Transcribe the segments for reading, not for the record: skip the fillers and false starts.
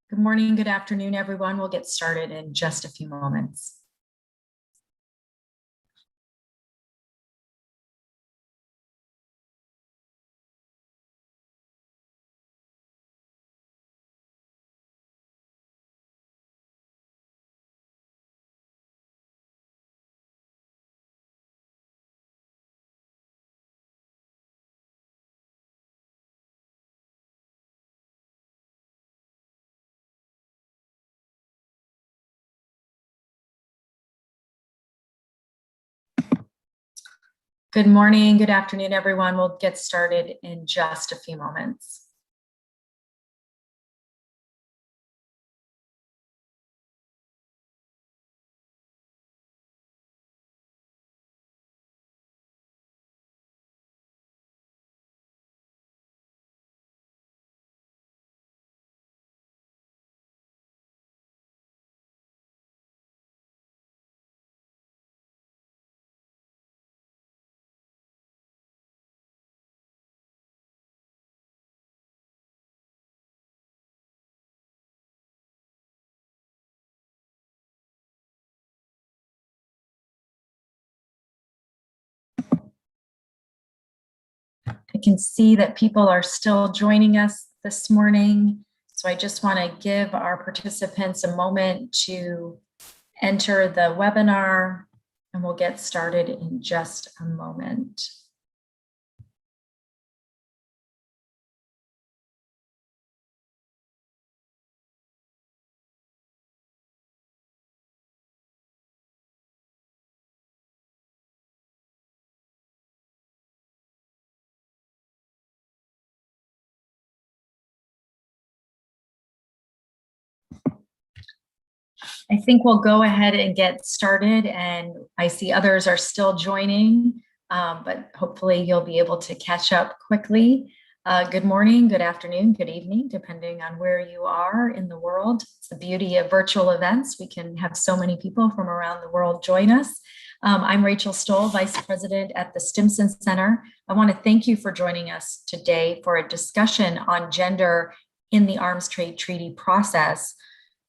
Good morning, good afternoon, everyone. We'll get started in just a few moments. Good morning, good afternoon, everyone. We'll get started in just a few moments. I can see that people are still joining us this morning. So I just want to give our participants a moment to enter the webinar, and we'll get started in just a moment. I think we'll go ahead and get started, and I see others are still joining, but hopefully you'll be able to catch up quickly. Good morning, good afternoon, good evening, depending on where you are in the world. It's the beauty of virtual events. We can have so many people from around the world join us. I'm Rachel Stoll, Vice President at the Stimson Center. I want to thank you for joining us today for a discussion on gender in the arms trade treaty process.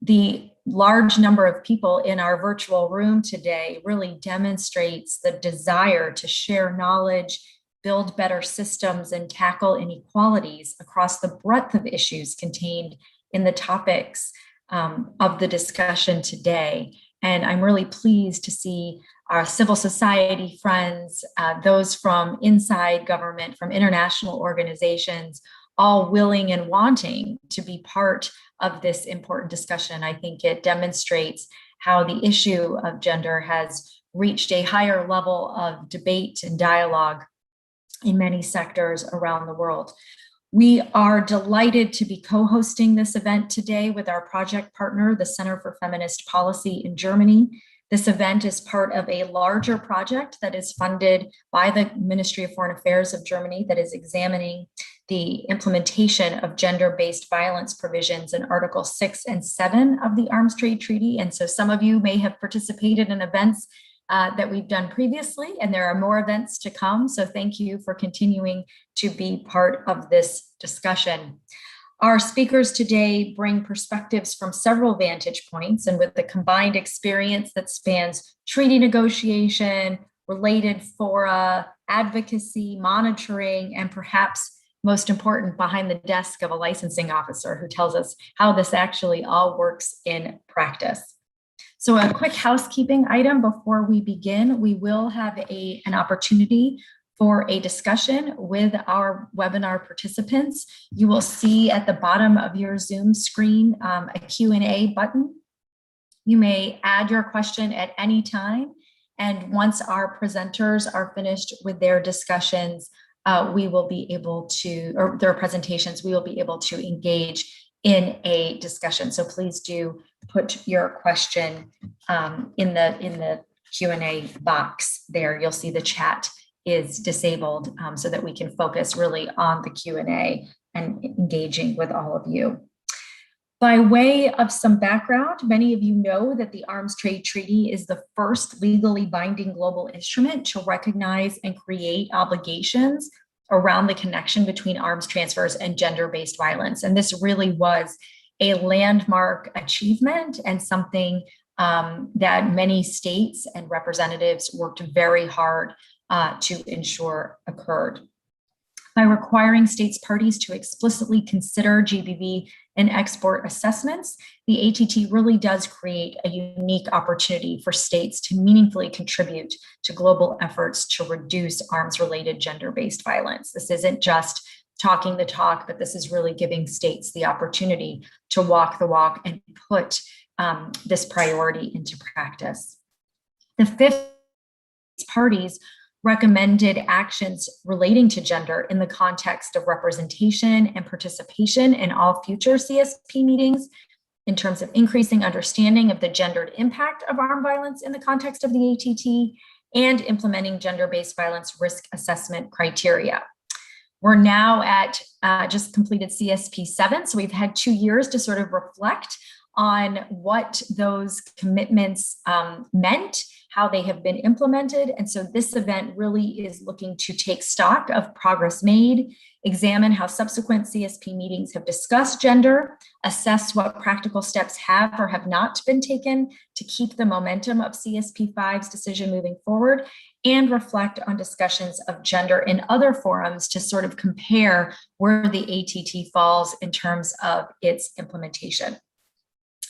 The large number of people in our virtual room today really demonstrates the desire to share knowledge, build better systems, and tackle inequalities across the breadth of issues contained in the topics of the discussion today. And I'm really pleased to see our civil society friends, those from inside government, from international organizations, all willing and wanting to be part of this important discussion. I think it demonstrates how the issue of gender has reached a higher level of debate and dialogue in many sectors around the world. We are delighted to be co-hosting this event today with our project partner, the Center for Feminist Policy in Germany. This event is part of a larger project that is funded by the Ministry of Foreign Affairs of Germany that is examining the implementation of gender-based violence provisions in Article 6 and 7 of the Arms Trade Treaty. And so some of you may have participated in events that we've done previously, and there are more events to come. So thank you for continuing to be part of this discussion. Our speakers today bring perspectives from several vantage points, and with the combined experience that spans treaty negotiation, related fora, advocacy, monitoring, and perhaps most important, behind the desk of a licensing officer who tells us how this actually all works in practice. So a quick housekeeping item before we begin. We will have an opportunity for a discussion with our webinar participants. You will see at the bottom of your Zoom screen a Q&A button. You may add your question at any time. And once our presenters are finished with their discussions, we will be able to, or their presentations, we will be able to engage in a discussion. So please do put your question in the Q&A box there. You'll see the chat is disabled so that we can focus really on the Q&A and engaging with all of you. By way of some background, many of you know that the Arms Trade Treaty is the first legally binding global instrument to recognize and create obligations around the connection between arms transfers and gender-based violence. And this really was a landmark achievement and something that many states and representatives worked very hard to ensure occurred. By requiring states parties to explicitly consider GBV in export assessments, the ATT really does create a unique opportunity for states to meaningfully contribute to global efforts to reduce arms-related gender-based violence. This isn't just talking the talk, but this is really giving states the opportunity to walk the walk and put this priority into practice. The fifth parties recommended actions relating to gender in the context of representation and participation in all future CSP meetings in terms of increasing understanding of the gendered impact of armed violence in the context of the ATT and implementing gender-based violence risk assessment criteria. We're now at just completed CSP 7, so we've had 2 years to sort of reflect on what those commitments meant, how they have been implemented. And so this event really is looking to take stock of progress made, examine how subsequent CSP meetings have discussed gender, assess what practical steps have or have not been taken to keep the momentum of CSP 5's decision moving forward, and reflect on discussions of gender in other forums to sort of compare where the ATT falls in terms of its implementation.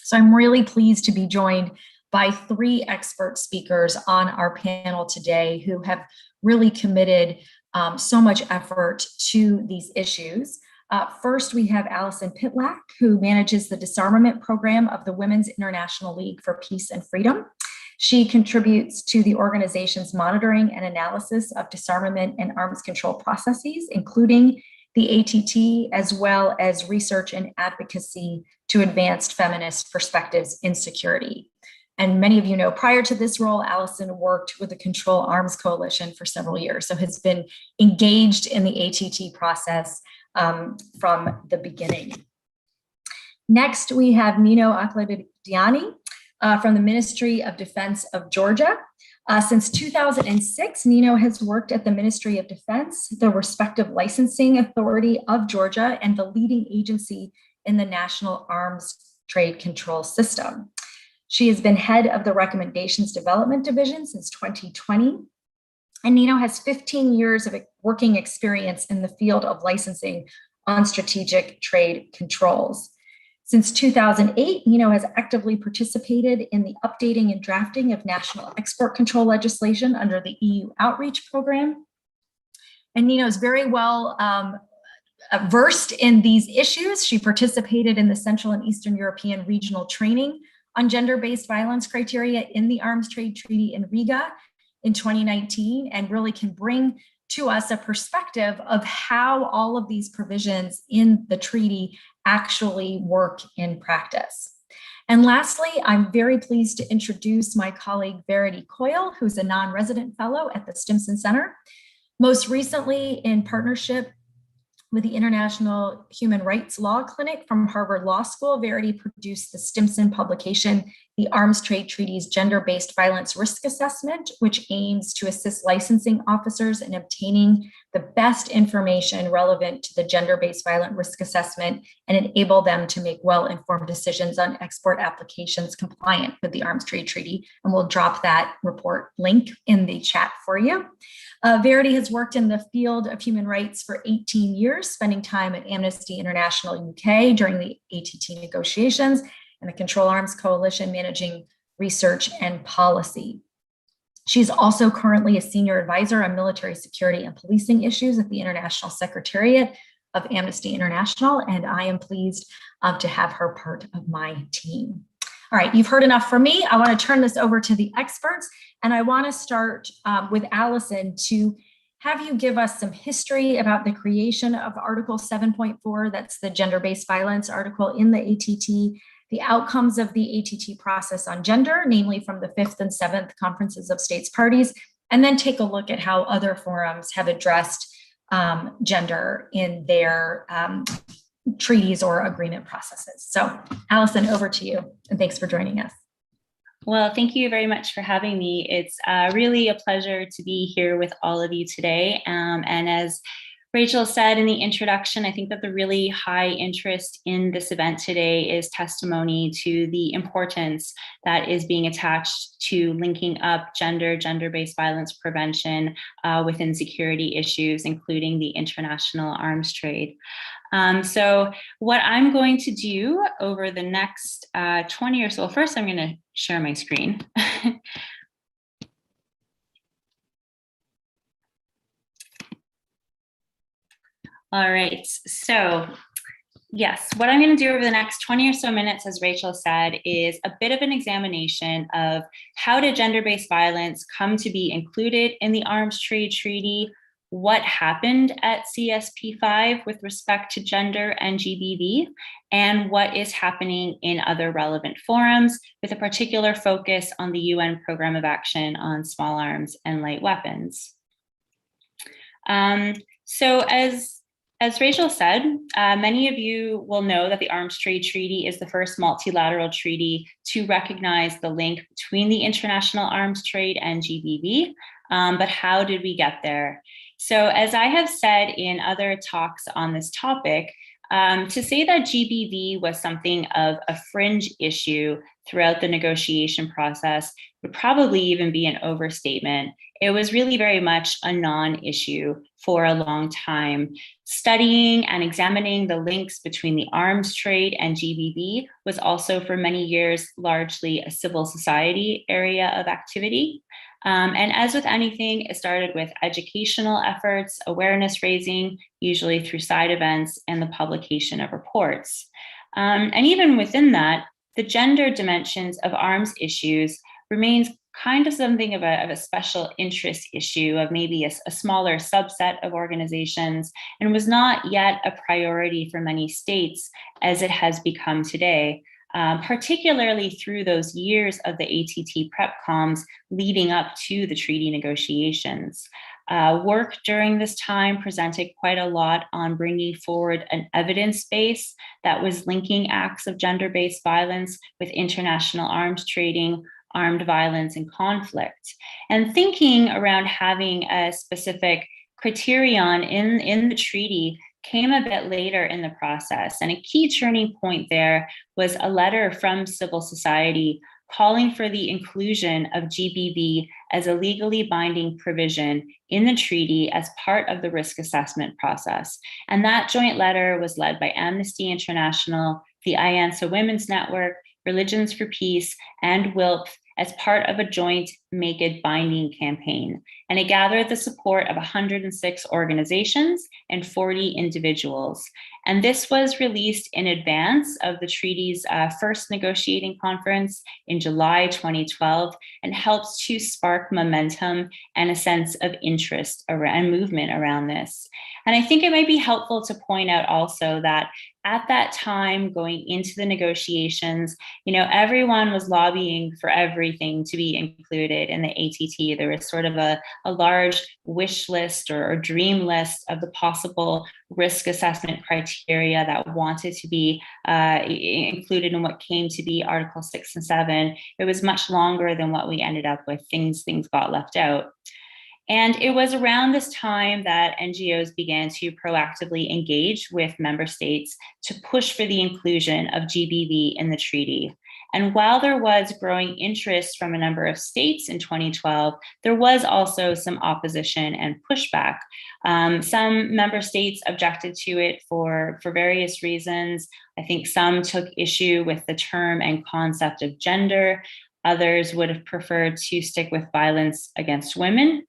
So I'm really pleased to be joined by 3 expert speakers on our panel today who have really committed so much effort to these issues. First, we have Allison Pitlack, who manages the disarmament program of the Women's International League for Peace and Freedom. She contributes to the organization's monitoring and analysis of disarmament and arms control processes, including the ATT, as well as research and advocacy to advance feminist perspectives in security. And many of you know, prior to this role, Allison worked with the Control Arms Coalition for several years, so has been engaged in the ATT process from the beginning. Next, we have Nino Akhladiani from the Ministry of Defense of Georgia. Since 2006, Nino has worked at the Ministry of Defense, the respective licensing authority of Georgia, and the leading agency in the National Arms Trade Control System. She has been head of the Recommendations Development Division since 2020. And Nino has 15 years of working experience in the field of licensing on strategic trade controls. Since 2008, Nino has actively participated in the updating and drafting of national export control legislation under the EU Outreach Program. And Nino is very well versed in these issues. She participated in the Central and Eastern European regional training on gender-based violence criteria in the Arms Trade Treaty in Riga in 2019, and really can bring to us a perspective of how all of these provisions in the treaty actually work in practice. And lastly, I'm very pleased to introduce my colleague Verity Coyle, who's a non-resident fellow at the Stimson Center. Most recently, in partnership with the International Human Rights Law Clinic from Harvard Law School, Verity produced the Stimson publication, The Arms Trade Treaty's Gender-Based Violence Risk Assessment, which aims to assist licensing officers in obtaining the best information relevant to the gender-based violent risk assessment and enable them to make well-informed decisions on export applications compliant with the Arms Trade Treaty. And we'll drop that report link in the chat for you. Verity has worked in the field of human rights for 18 years, spending time at Amnesty International UK during the ATT negotiations and the Control Arms Coalition managing research and policy. She's also currently a senior advisor on military security and policing issues at the International Secretariat of Amnesty International, and I am pleased to have her part of my team. All right, you've heard enough from me. I want to turn this over to the experts, and I want to start with Allison to have you give us some history about the creation of Article 7.4, that's the gender-based violence article in the ATT, the outcomes of the ATT process on gender, namely from the 5th and 7th conferences of states parties, and then take a look at how other forums have addressed gender in their treaties or agreement processes. So Allison, over to you, and thanks for joining us. Well, thank you very much for having me. It's really a pleasure to be here with all of you today. And as Rachel said in the introduction, I think that the really high interest in this event today is testimony to the importance that is being attached to linking up gender-based violence prevention within security issues, including the international arms trade. So what I'm going to do over the next 20 or so, first I'm going to share my screen. All right, so yes, what I'm going to do over the next 20 or so minutes, as Rachel said, is a bit of an examination of how did gender-based violence come to be included in the Arms Trade Treaty, what happened at CSP5 with respect to gender and GBV, and what is happening in other relevant forums, with a particular focus on the UN Program of Action on Small Arms and Light Weapons. So as Rachel said, many of you will know that the Arms Trade Treaty is the first multilateral treaty to recognize the link between the international arms trade and GBV. But how did we get there? So as I have said in other talks on this topic, to say that GBV was something of a fringe issue throughout the negotiation process would probably even be an overstatement. It was really very much a non-issue for a long time. Studying and examining the links between the arms trade and GBV was also for many years largely a civil society area of activity. And as with anything, it started with educational efforts, awareness raising, usually through side events, and the publication of reports. And even within that, the gender dimensions of arms issues remains kind of something of a special interest issue of maybe a smaller subset of organizations, and was not yet a priority for many states as it has become today. Particularly through those years of the ATT prep comms leading up to the treaty negotiations. Work during this time presented quite a lot on bringing forward an evidence base that was linking acts of gender-based violence with international arms trading, armed violence, and conflict. And thinking around having a specific criterion in the treaty came a bit later in the process. And a key turning point there was a letter from civil society calling for the inclusion of GBV as a legally binding provision in the treaty as part of the risk assessment process. And that joint letter was led by Amnesty International, the IANSA Women's Network, Religions for Peace, and WILPF as part of a joint Make It Binding campaign. And it gathered the support of 106 organizations and 40 individuals. And this was released in advance of the treaty's first negotiating conference in July 2012, and helps to spark momentum and a sense of interest and movement around this. And I think it might be helpful to point out also that at that time, going into the negotiations, everyone was lobbying for everything to be included in the ATT. There was sort of a large wish list or dream list of the possible risk assessment criteria that wanted to be included in what came to be Article 6 and 7. It was much longer than what we ended up with. Things got left out. And it was around this time that NGOs began to proactively engage with member states to push for the inclusion of GBV in the treaty. And while there was growing interest from a number of states in 2012, there was also some opposition and pushback. Some member states objected to it for various reasons. I think some took issue with the term and concept of gender. Others would have preferred to stick with violence against women.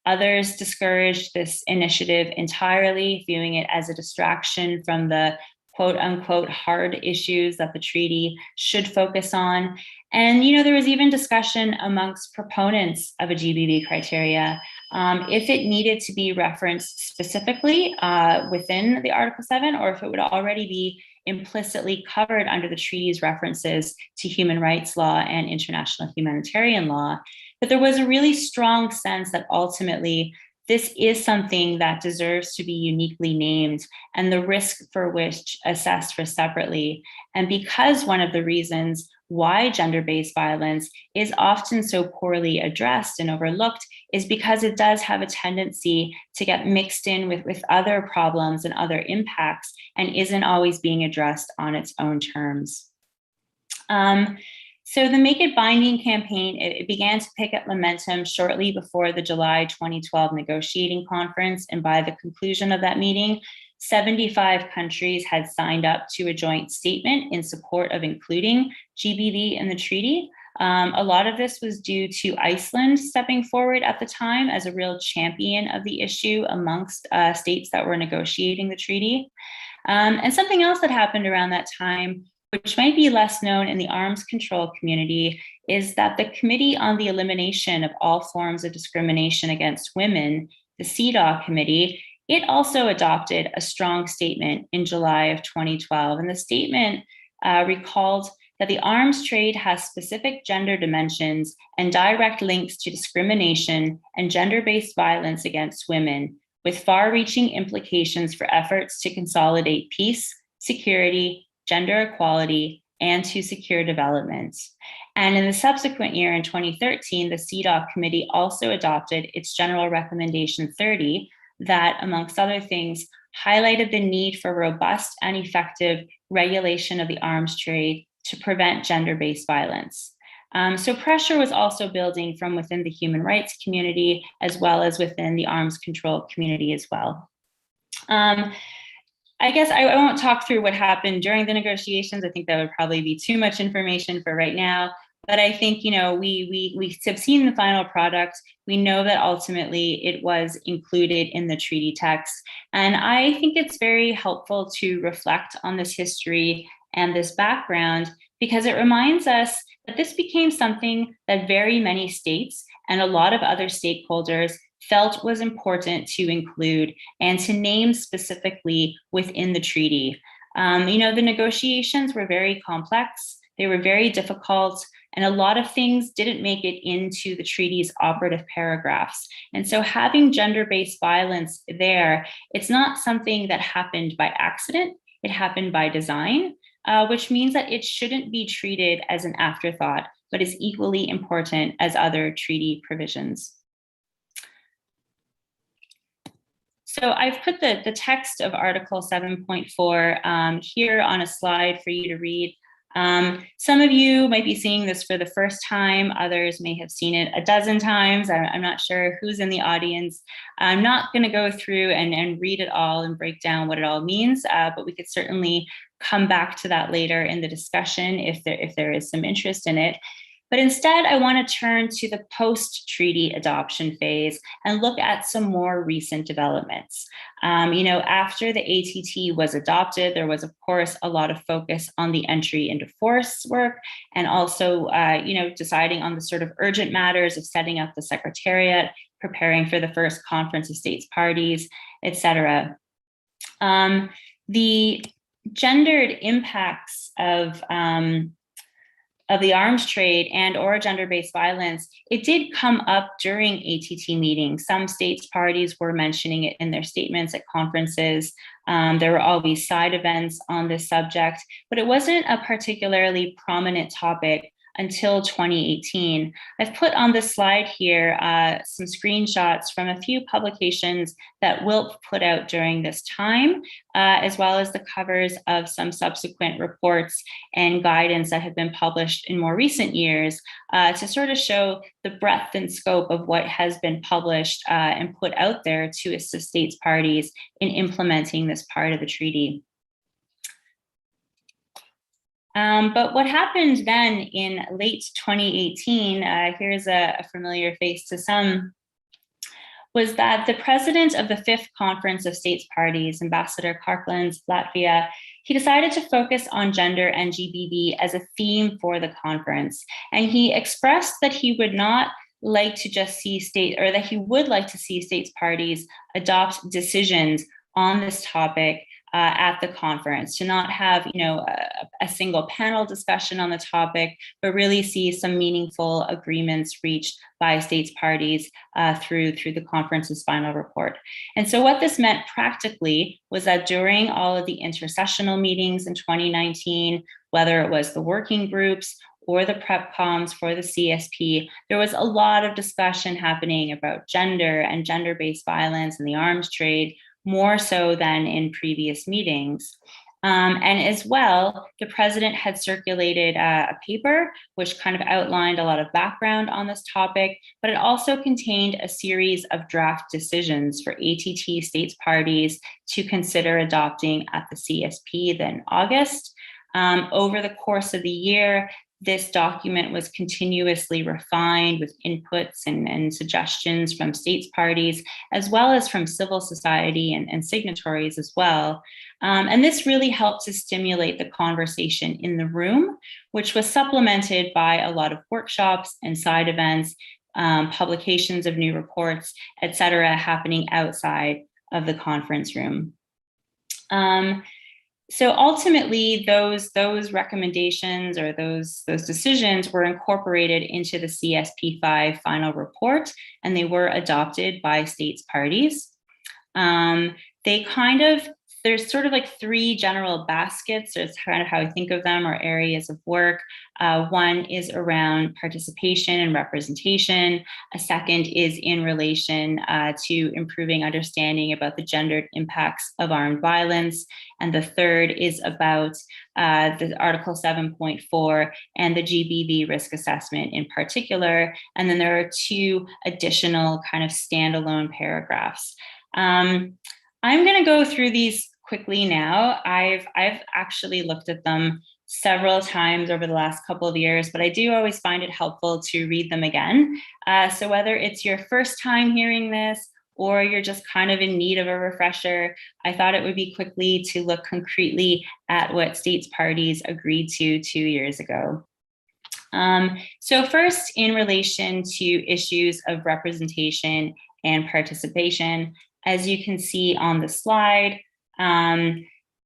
Others discouraged this initiative entirely, viewing it as a distraction from the quote unquote hard issues that the treaty should focus on. And, there was even discussion amongst proponents of a GBV criteria, if it needed to be referenced specifically within the Article 7, or if it would already be implicitly covered under the treaty's references to human rights law and international humanitarian law. But there was a really strong sense that ultimately this is something that deserves to be uniquely named, and the risk for which assessed for separately. And because one of the reasons why gender-based violence is often so poorly addressed and overlooked is because it does have a tendency to get mixed in with other problems and other impacts and isn't always being addressed on its own terms. So the Make It Binding campaign, it began to pick up momentum shortly before the July 2012 negotiating conference. And by the conclusion of that meeting, 75 countries had signed up to a joint statement in support of including GBV in the treaty. A lot of this was due to Iceland stepping forward at the time as a real champion of the issue amongst states that were negotiating the treaty. And something else that happened around that time, which might be less known in the arms control community, is that the Committee on the Elimination of All Forms of Discrimination Against Women, the CEDAW committee, it also adopted a strong statement in July of 2012. And the statement recalled that the arms trade has specific gender dimensions and direct links to discrimination and gender-based violence against women, with far-reaching implications for efforts to consolidate peace, security, gender equality, and to secure development. And in the subsequent year, in 2013, the CEDAW committee also adopted its General Recommendation 30 that, amongst other things, highlighted the need for robust and effective regulation of the arms trade to prevent gender-based violence. So pressure was also building from within the human rights community, as well as within the arms control community as well. I guess I won't talk through what happened during the negotiations. I think that would probably be too much information for right now. But I think, we have seen the final product. We know that ultimately it was included in the treaty text. And I think it's very helpful to reflect on this history and this background, because it reminds us that this became something that very many states and a lot of other stakeholders felt was important to include and to name specifically within the treaty. The negotiations were very complex, they were very difficult, and a lot of things didn't make it into the treaty's operative paragraphs. And so having gender-based violence there, it's not something that happened by accident, it happened by design, which means that it shouldn't be treated as an afterthought, but is equally important as other treaty provisions. So I've put the text of Article 7.4 here on a slide for you to read. Some of you might be seeing this for the first time, others may have seen it a dozen times. I'm not sure who's in the audience. I'm not going to go through and read it all and break down what it all means, but we could certainly come back to that later in the discussion if there is some interest in it. But instead, I want to turn to the post-treaty adoption phase and look at some more recent developments. After the ATT was adopted, there was, of course, a lot of focus on the entry into force work and also, deciding on the sort of urgent matters of setting up the Secretariat, preparing for the first Conference of States Parties, et cetera. The gendered impacts of the arms trade and or gender-based violence, it did come up during ATT meetings. Some states parties were mentioning it in their statements at conferences. There were always side events on this subject, but it wasn't a particularly prominent topic until 2018. I've put on this slide here some screenshots from a few publications that WILP put out during this time, as well as the covers of some subsequent reports and guidance that have been published in more recent years to sort of show the breadth and scope of what has been published and put out there to assist states parties in implementing this part of the treaty. But what happened then in late 2018, here's a familiar face to some, was that the president of the Fifth Conference of States Parties, Ambassador Karklands, Latvia, he decided to focus on gender and GBV as a theme for the conference. And he expressed that he would not like to just see that he would like to see states parties adopt decisions on this topic at the conference, to not have a single panel discussion on the topic, but really see some meaningful agreements reached by states parties through the conference's final report. And so what this meant practically was that during all of the intercessional meetings in 2019, whether it was the working groups or the prep comms for the CSP, there was a lot of discussion happening about gender and gender-based violence in the arms trade, more so than in previous meetings. And as well, the president had circulated a paper which kind of outlined a lot of background on this topic, but it also contained a series of draft decisions for ATT states parties to consider adopting at the CSP then August. Over the course of the year, this document was continuously refined with inputs and suggestions from states parties, as well as from civil society and signatories as well. And this really helped to stimulate the conversation in the room, which was supplemented by a lot of workshops and side events, publications of new reports, et cetera, happening outside of the conference room. So ultimately, those recommendations or those decisions were incorporated into the CSP5 final report, and they were adopted by states parties. There's sort of like three general baskets. That's kind of how I think of them, or areas of work. One is around participation and representation. A second is in relation to improving understanding about the gendered impacts of armed violence. And the third is about the Article 7.4 and the GBV risk assessment in particular. And then there are two additional kind of standalone paragraphs. I'm going to go through these quickly now. I've actually looked at them several times over the last couple of years, but I do always find it helpful to read them again. So whether it's your first time hearing this or you're just kind of in need of a refresher, I thought it would be quickly to look concretely at what states parties agreed to 2 years ago. So first, in relation to issues of representation and participation, as you can see on the slide,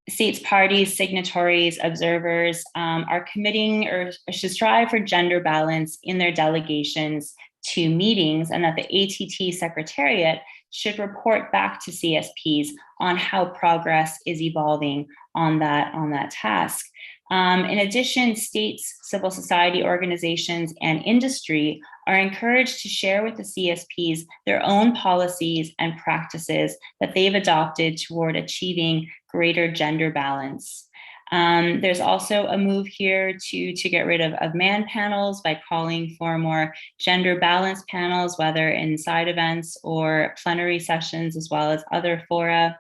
states parties, signatories, observers are committing or should strive for gender balance in their delegations to meetings, and that the ATT Secretariat should report back to CSPs on how progress is evolving on that task. In addition, states, civil society organizations, and industry are encouraged to share with the CSPs their own policies and practices that they've adopted toward achieving greater gender balance. There's also a move here to get rid of man panels by calling for more gender balance panels, whether in side events or plenary sessions, as well as other fora.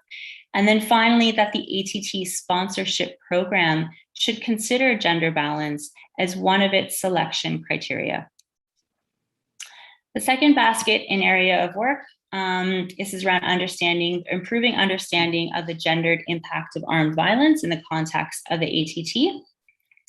And then finally, that the ATT sponsorship program should consider gender balance as one of its selection criteria. The second basket in area of work is around improving understanding of the gendered impact of armed violence in the context of the ATT.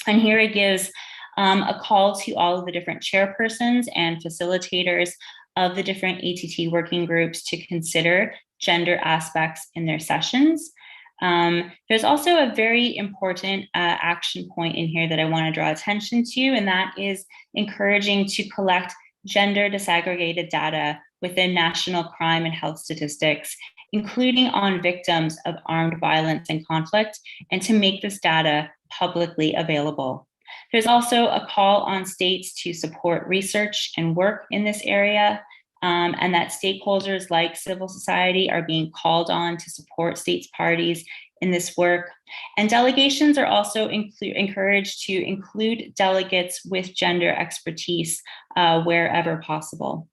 And here it gives a call to all of the different chairpersons and facilitators of the different ATT working groups to consider gender aspects in their sessions. There's also a very important action point in here that I want to draw attention to, and that is encouraging to collect gender disaggregated data within national crime and health statistics, including on victims of armed violence and conflict, and to make this data publicly available. There's also a call on states to support research and work in this area, and that stakeholders like civil society are being called on to support states parties in this work. And delegations are also encouraged to include delegates with gender expertise wherever possible.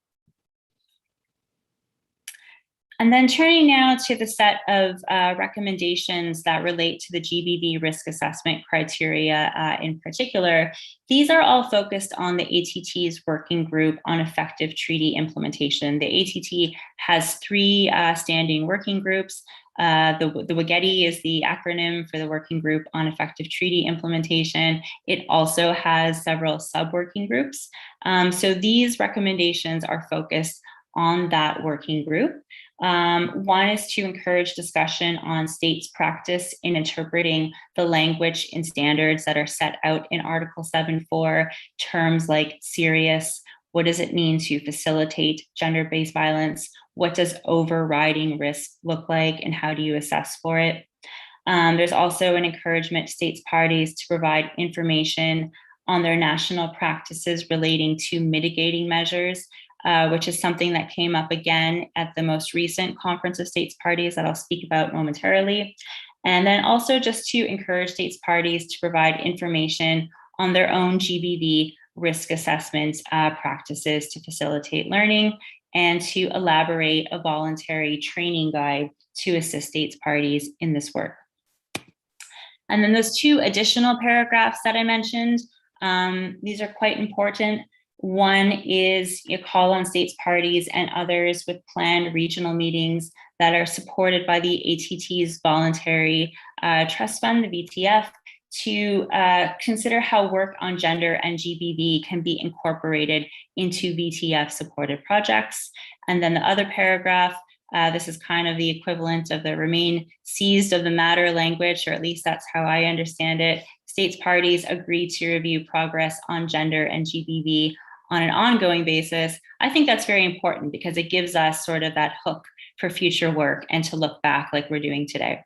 And then turning now to the set of recommendations that relate to the GBV risk assessment criteria in particular, these are all focused on the ATT's working group on effective treaty implementation. The ATT has three standing working groups. The WGETI is the acronym for the Working Group on Effective Treaty Implementation. It also has several sub-working groups. So these recommendations are focused on that working group. One is to encourage discussion on states' practice in interpreting the language and standards that are set out in Article 7.4, terms like serious. What does it mean to facilitate gender-based violence? What does overriding risk look like, and how do you assess for it? There's also an encouragement to states parties to provide information on their national practices relating to mitigating measures, which is something that came up again at the most recent Conference of States Parties that I'll speak about momentarily. And then also just to encourage states parties to provide information on their own GBV risk assessment practices to facilitate learning, and to elaborate a voluntary training guide to assist states parties in this work. And then those two additional paragraphs that I mentioned, these are quite important. One is a call on states parties and others with planned regional meetings that are supported by the ATT's Voluntary Trust Fund, the VTF, to consider how work on gender and GBV can be incorporated into VTF-supported projects. And then the other paragraph, this is kind of the equivalent of the remain seized of the matter language, or at least that's how I understand it. States parties agree to review progress on gender and GBV on an ongoing basis. I think that's very important because it gives us sort of that hook for future work and to look back like we're doing today.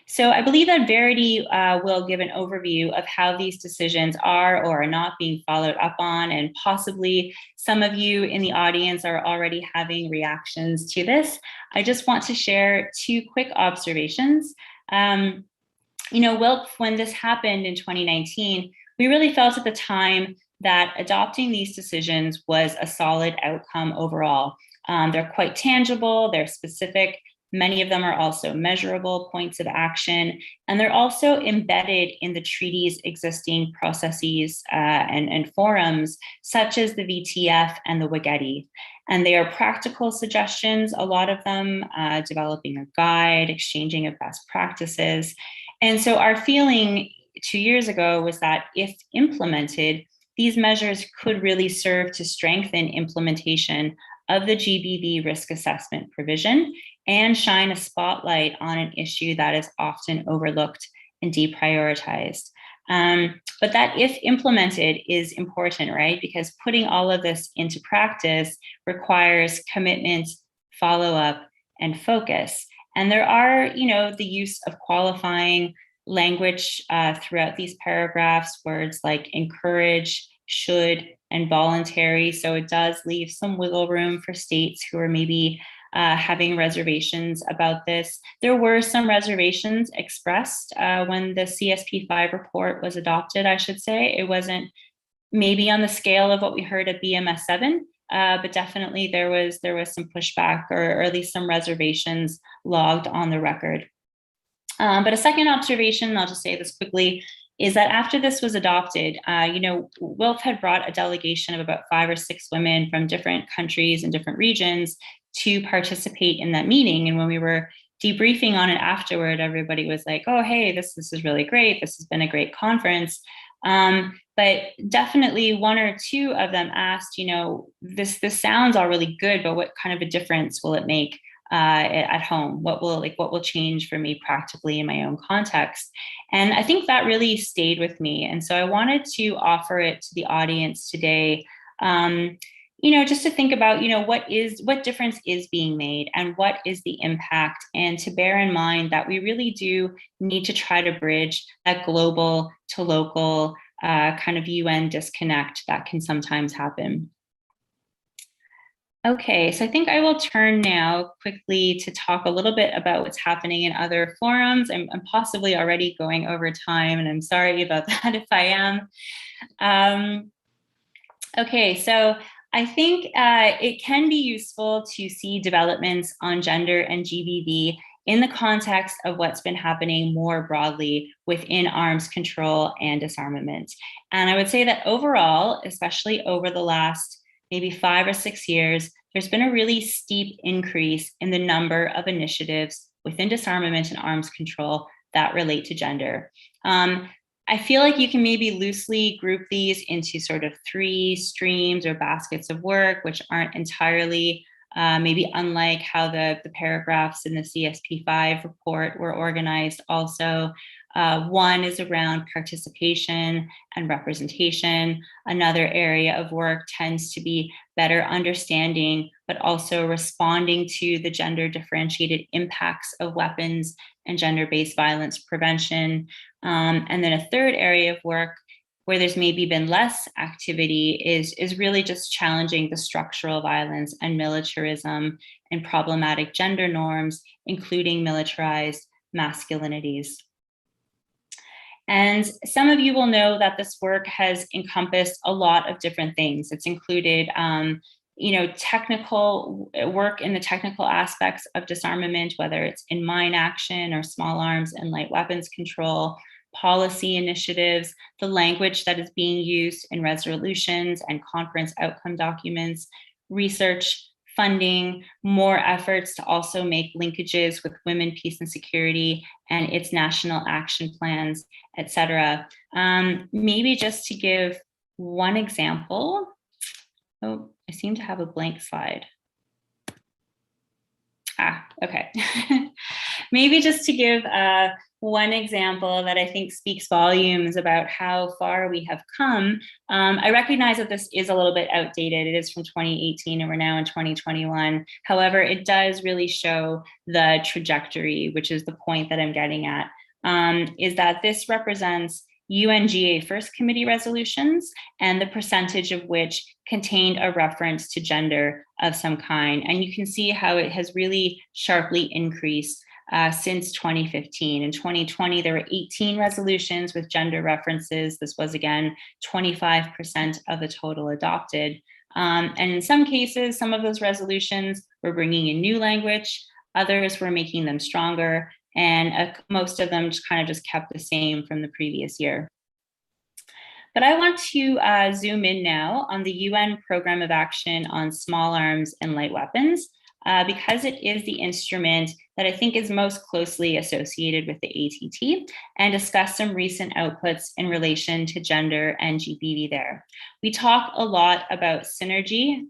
So I believe that Verity will give an overview of how these decisions are or are not being followed up on, and possibly some of you in the audience are already having reactions to this. I just want to share two quick observations. WILP, when this happened in 2019, we really felt at the time that adopting these decisions was a solid outcome overall. They're quite tangible, they're specific. Many of them are also measurable points of action, and they're also embedded in the treaty's existing processes and forums, such as the VTF and the WGETI. And they are practical suggestions, a lot of them, developing a guide, exchanging of best practices. And so our feeling 2 years ago was that if implemented, these measures could really serve to strengthen implementation of the GBV risk assessment provision and shine a spotlight on an issue that is often overlooked and deprioritized. But that if implemented is important, right? Because putting all of this into practice requires commitment, follow-up, and focus. And there are, the use of qualifying language throughout these paragraphs, words like encourage, should, and voluntary. So it does leave some wiggle room for states who are maybe having reservations about this. There were some reservations expressed when the CSP5 report was adopted, I should say. It wasn't maybe on the scale of what we heard at BMS 7, but definitely there was some pushback or at least some reservations logged on the record. But a second observation, and I'll just say this quickly, is that after this was adopted, WILF had brought a delegation of about 5 or 6 women from different countries and different regions to participate in that meeting. And when we were debriefing on it afterward, everybody was like, oh, hey, this is really great. This has been a great conference. But definitely 1 or 2 of them asked, this sounds all really good, but what kind of a difference will it make at home? What will change for me practically in my own context? And I think that really stayed with me. And so I wanted to offer it to the audience today, just to think about, what difference is being made and what is the impact, and to bear in mind that we really do need to try to bridge that global to local kind of UN disconnect that can sometimes happen. Okay, so I think I will turn now quickly to talk a little bit about what's happening in other forums. I'm possibly already going over time, and I'm sorry about that if I am. Okay, so I think it can be useful to see developments on gender and GBV in the context of what's been happening more broadly within arms control and disarmament. And I would say that overall, especially over the last maybe 5 or 6 years, there's been a really steep increase in the number of initiatives within disarmament and arms control that relate to gender. I feel like you can maybe loosely group these into sort of 3 streams or baskets of work, which aren't entirely maybe unlike how the paragraphs in the CSP5 report were organized also. One is around participation and representation. Another area of work tends to be better understanding, but also responding to the gender differentiated impacts of weapons and gender-based violence prevention. And then a third area of work where there's maybe been less activity is really just challenging the structural violence and militarism and problematic gender norms, including militarized masculinities. And some of you will know that this work has encompassed a lot of different things. It's included technical work in the technical aspects of disarmament, whether it's in mine action or small arms and light weapons control, policy initiatives, the language that is being used in resolutions and conference outcome documents, research, funding, more efforts to also make linkages with women, peace, and security and its national action plans, etc. Maybe just to give one example. Oh, I seem to have a blank slide. Okay. Maybe just to give one example that I think speaks volumes about how far we have come. I recognize that this is a little bit outdated. It is from 2018 and we're now in 2021. However, it does really show the trajectory, which is the point that I'm getting at, is that this represents UNGA First Committee resolutions and the percentage of which contained a reference to gender of some kind. And you can see how it has really sharply increased since 2015. In 2020, there were 18 resolutions with gender references. This was, again, 25% of the total adopted. And in some cases, some of those resolutions were bringing in new language, others were making them stronger, and most of them just kept the same from the previous year. But I want to zoom in now on the UN Program of Action on Small Arms and Light Weapons, because it is the instrument that I think is most closely associated with the ATT, and discuss some recent outputs in relation to gender and GBV there. We talk a lot about synergy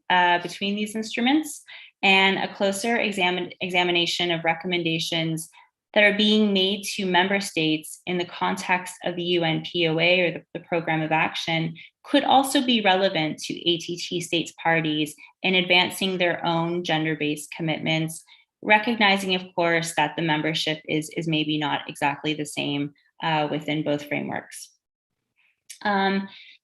between these instruments, and a closer examination of recommendations that are being made to member states in the context of the UN POA or the Program of Action could also be relevant to ATT states parties in advancing their own gender-based commitments, recognizing, of course, that the membership is maybe not exactly the same within both frameworks.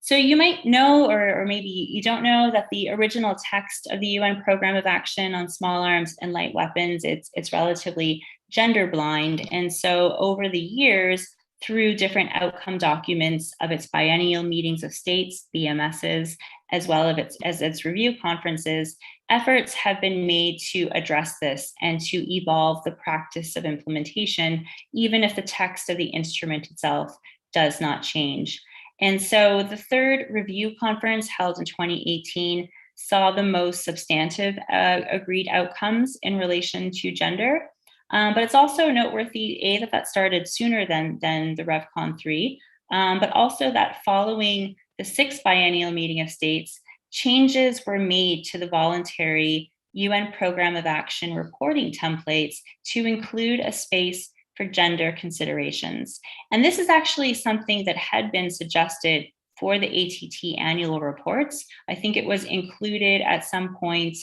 So you might know, or maybe you don't know, that the original text of the UN Program of Action on Small Arms and Light Weapons, it's relatively gender blind. And so over the years, through different outcome documents of its biennial meetings of states, BMSs, as well as its review conferences, efforts have been made to address this and to evolve the practice of implementation, even if the text of the instrument itself does not change. And so the third review conference held in 2018 saw the most substantive agreed outcomes in relation to gender. But it's also noteworthy, that started sooner than the RevCon 3, but also that following the sixth biennial meeting of states, changes were made to the voluntary UN Program of Action reporting templates to include a space for gender considerations. And this is actually something that had been suggested for the ATT annual reports. I think it was included at some point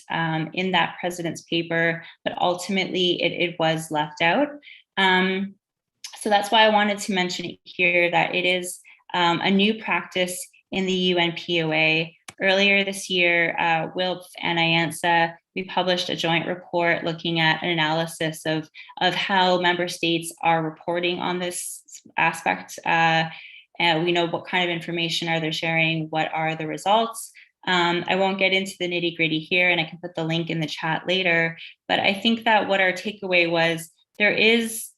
in that president's paper, but ultimately it was left out. So that's why I wanted to mention it here, that it is a new practice in the UN POA. Earlier this year, WILPF and IANSA, we published a joint report looking at an analysis of how member states are reporting on this aspect. And we know what kind of information are they sharing, what are the results. I won't get into the nitty gritty here, and I can put the link in the chat later, but I think that what our takeaway was, there is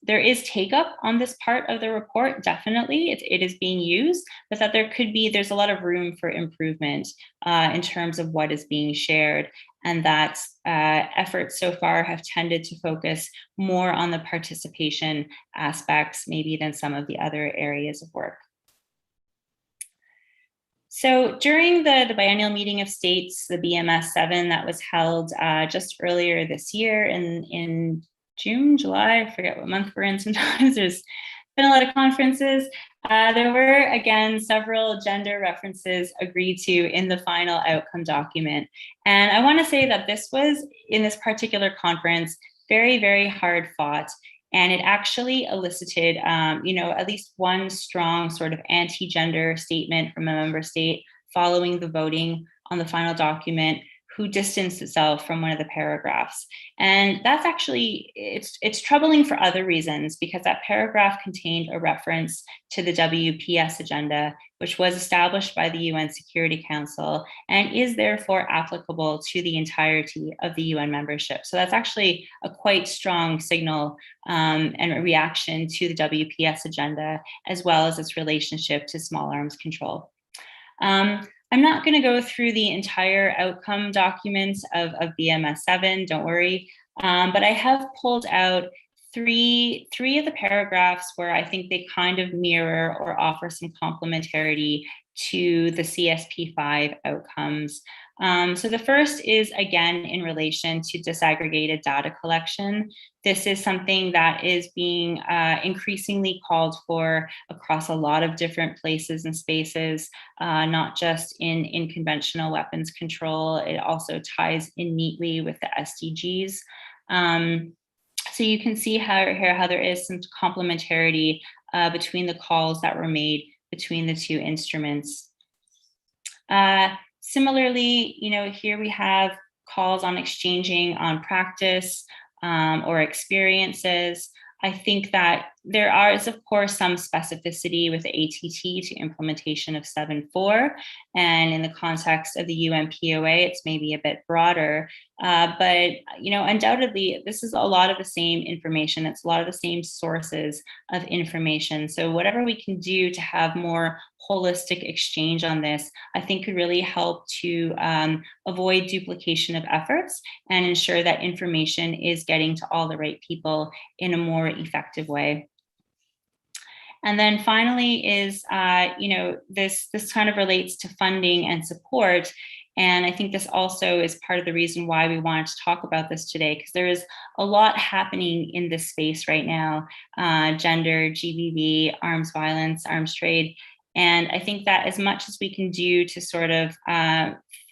take up on this part of the report, definitely, it is being used, but that there's a lot of room for improvement in terms of what is being shared, and that efforts so far have tended to focus more on the participation aspects maybe than some of the other areas of work. So during the biennial meeting of states, the BMS 7 that was held just earlier this year in June, July, I forget what month we're in sometimes, there's been a lot of conferences. There were, again, several gender references agreed to in the final outcome document. And I want to say that this was, in this particular conference, very, very hard fought. And it actually elicited, at least one strong sort of anti-gender statement from a member state following the voting on the final document, who distanced itself from one of the paragraphs. And that's actually, it's troubling for other reasons, because that paragraph contained a reference to the WPS agenda, which was established by the UN Security Council and is therefore applicable to the entirety of the UN membership. So that's actually a quite strong signal and a reaction to the WPS agenda, as well as its relationship to small arms control. I'm not going to go through the entire outcome documents of BMS 7, don't worry, but I have pulled out three of the paragraphs where I think they kind of mirror or offer some complementarity to the CSP 5 outcomes. So the first is, again, in relation to disaggregated data collection. This is something that is being increasingly called for across a lot of different places and spaces, not just in conventional weapons control. It also ties in neatly with the SDGs. So you can see how there is some complementarity between the calls that were made between the two instruments. Similarly, here we have calls on exchanging on practice or experiences. I think that there is, of course, some specificity with the ATT to implementation of 7.4. And in the context of the UNPOA, it's maybe a bit broader. But undoubtedly, this is a lot of the same information. It's a lot of the same sources of information. So whatever we can do to have more holistic exchange on this, I think could really help to avoid duplication of efforts and ensure that information is getting to all the right people in a more effective way. And then finally is, this kind of relates to funding and support. And I think this also is part of the reason why we wanted to talk about this today, because there is a lot happening in this space right now, gender, GBV, arms violence, arms trade. And I think that as much as we can do to sort of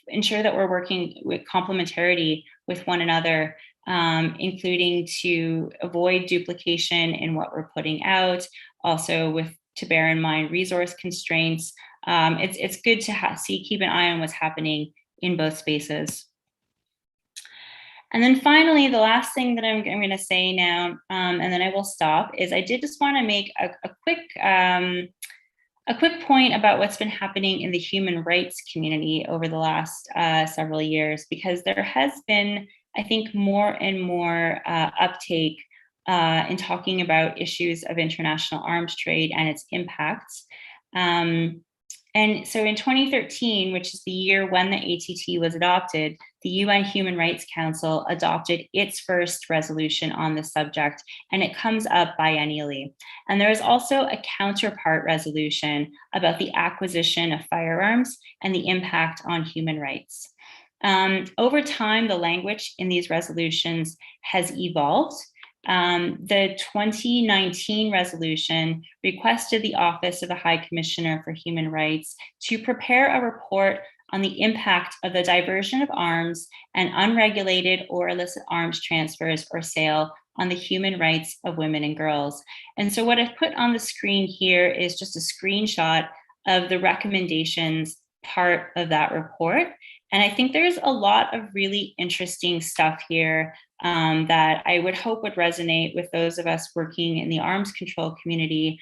ensure that we're working with complementarity with one another, including to avoid duplication in what we're putting out, also to bear in mind resource constraints. It's good to keep an eye on what's happening in both spaces. And then finally, the last thing that I'm going to say now, and then I will stop, is I did just want to make a quick point about what's been happening in the human rights community over the last several years, because there has been, I think, more and more uptake in talking about issues of international arms trade and its impacts. And so in 2013, which is the year when the ATT was adopted, the UN Human Rights Council adopted its first resolution on the subject, and it comes up biennially. And there is also a counterpart resolution about the acquisition of firearms and the impact on human rights. Over time, the language in these resolutions has evolved. The 2019 resolution requested the Office of the High Commissioner for Human Rights to prepare a report on the impact of the diversion of arms and unregulated or illicit arms transfers or sale on the human rights of women and girls. And so what I've put on the screen here is just a screenshot of the recommendations part of that report. And I think there's a lot of really interesting stuff here that I would hope would resonate with those of us working in the arms control community,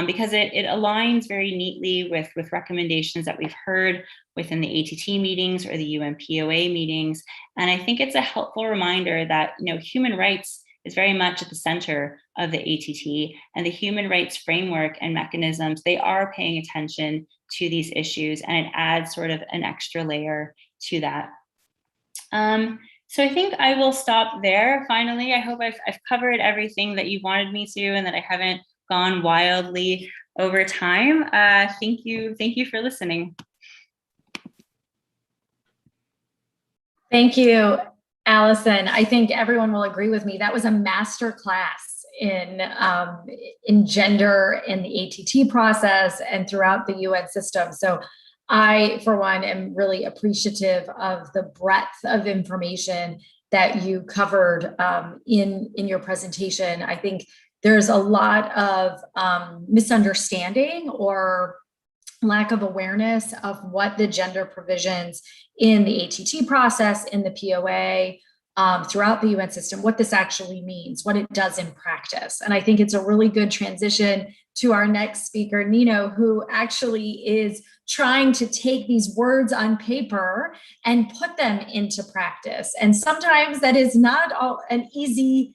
because it aligns very neatly with recommendations that we've heard within the ATT meetings or the UNPOA meetings. And I think it's a helpful reminder that human rights is very much at the center of the ATT, and the human rights framework and mechanisms, they are paying attention to these issues, and it adds sort of an extra layer to that. So I think I will stop there. Finally, I hope I've covered everything that you wanted me to, and that I haven't gone wildly over time. Thank you for listening. Thank you, Allison. I think everyone will agree with me. That was a master class in gender in the ATT process and throughout the UN system. So I, for one, am really appreciative of the breadth of information that you covered in your presentation. I think there's a lot of misunderstanding or lack of awareness of what the gender provisions in the ATT process, in the POA, throughout the UN system, what this actually means, what it does in practice. And I think it's a really good transition to our next speaker, Nino, who actually is trying to take these words on paper and put them into practice. And sometimes that is not an easy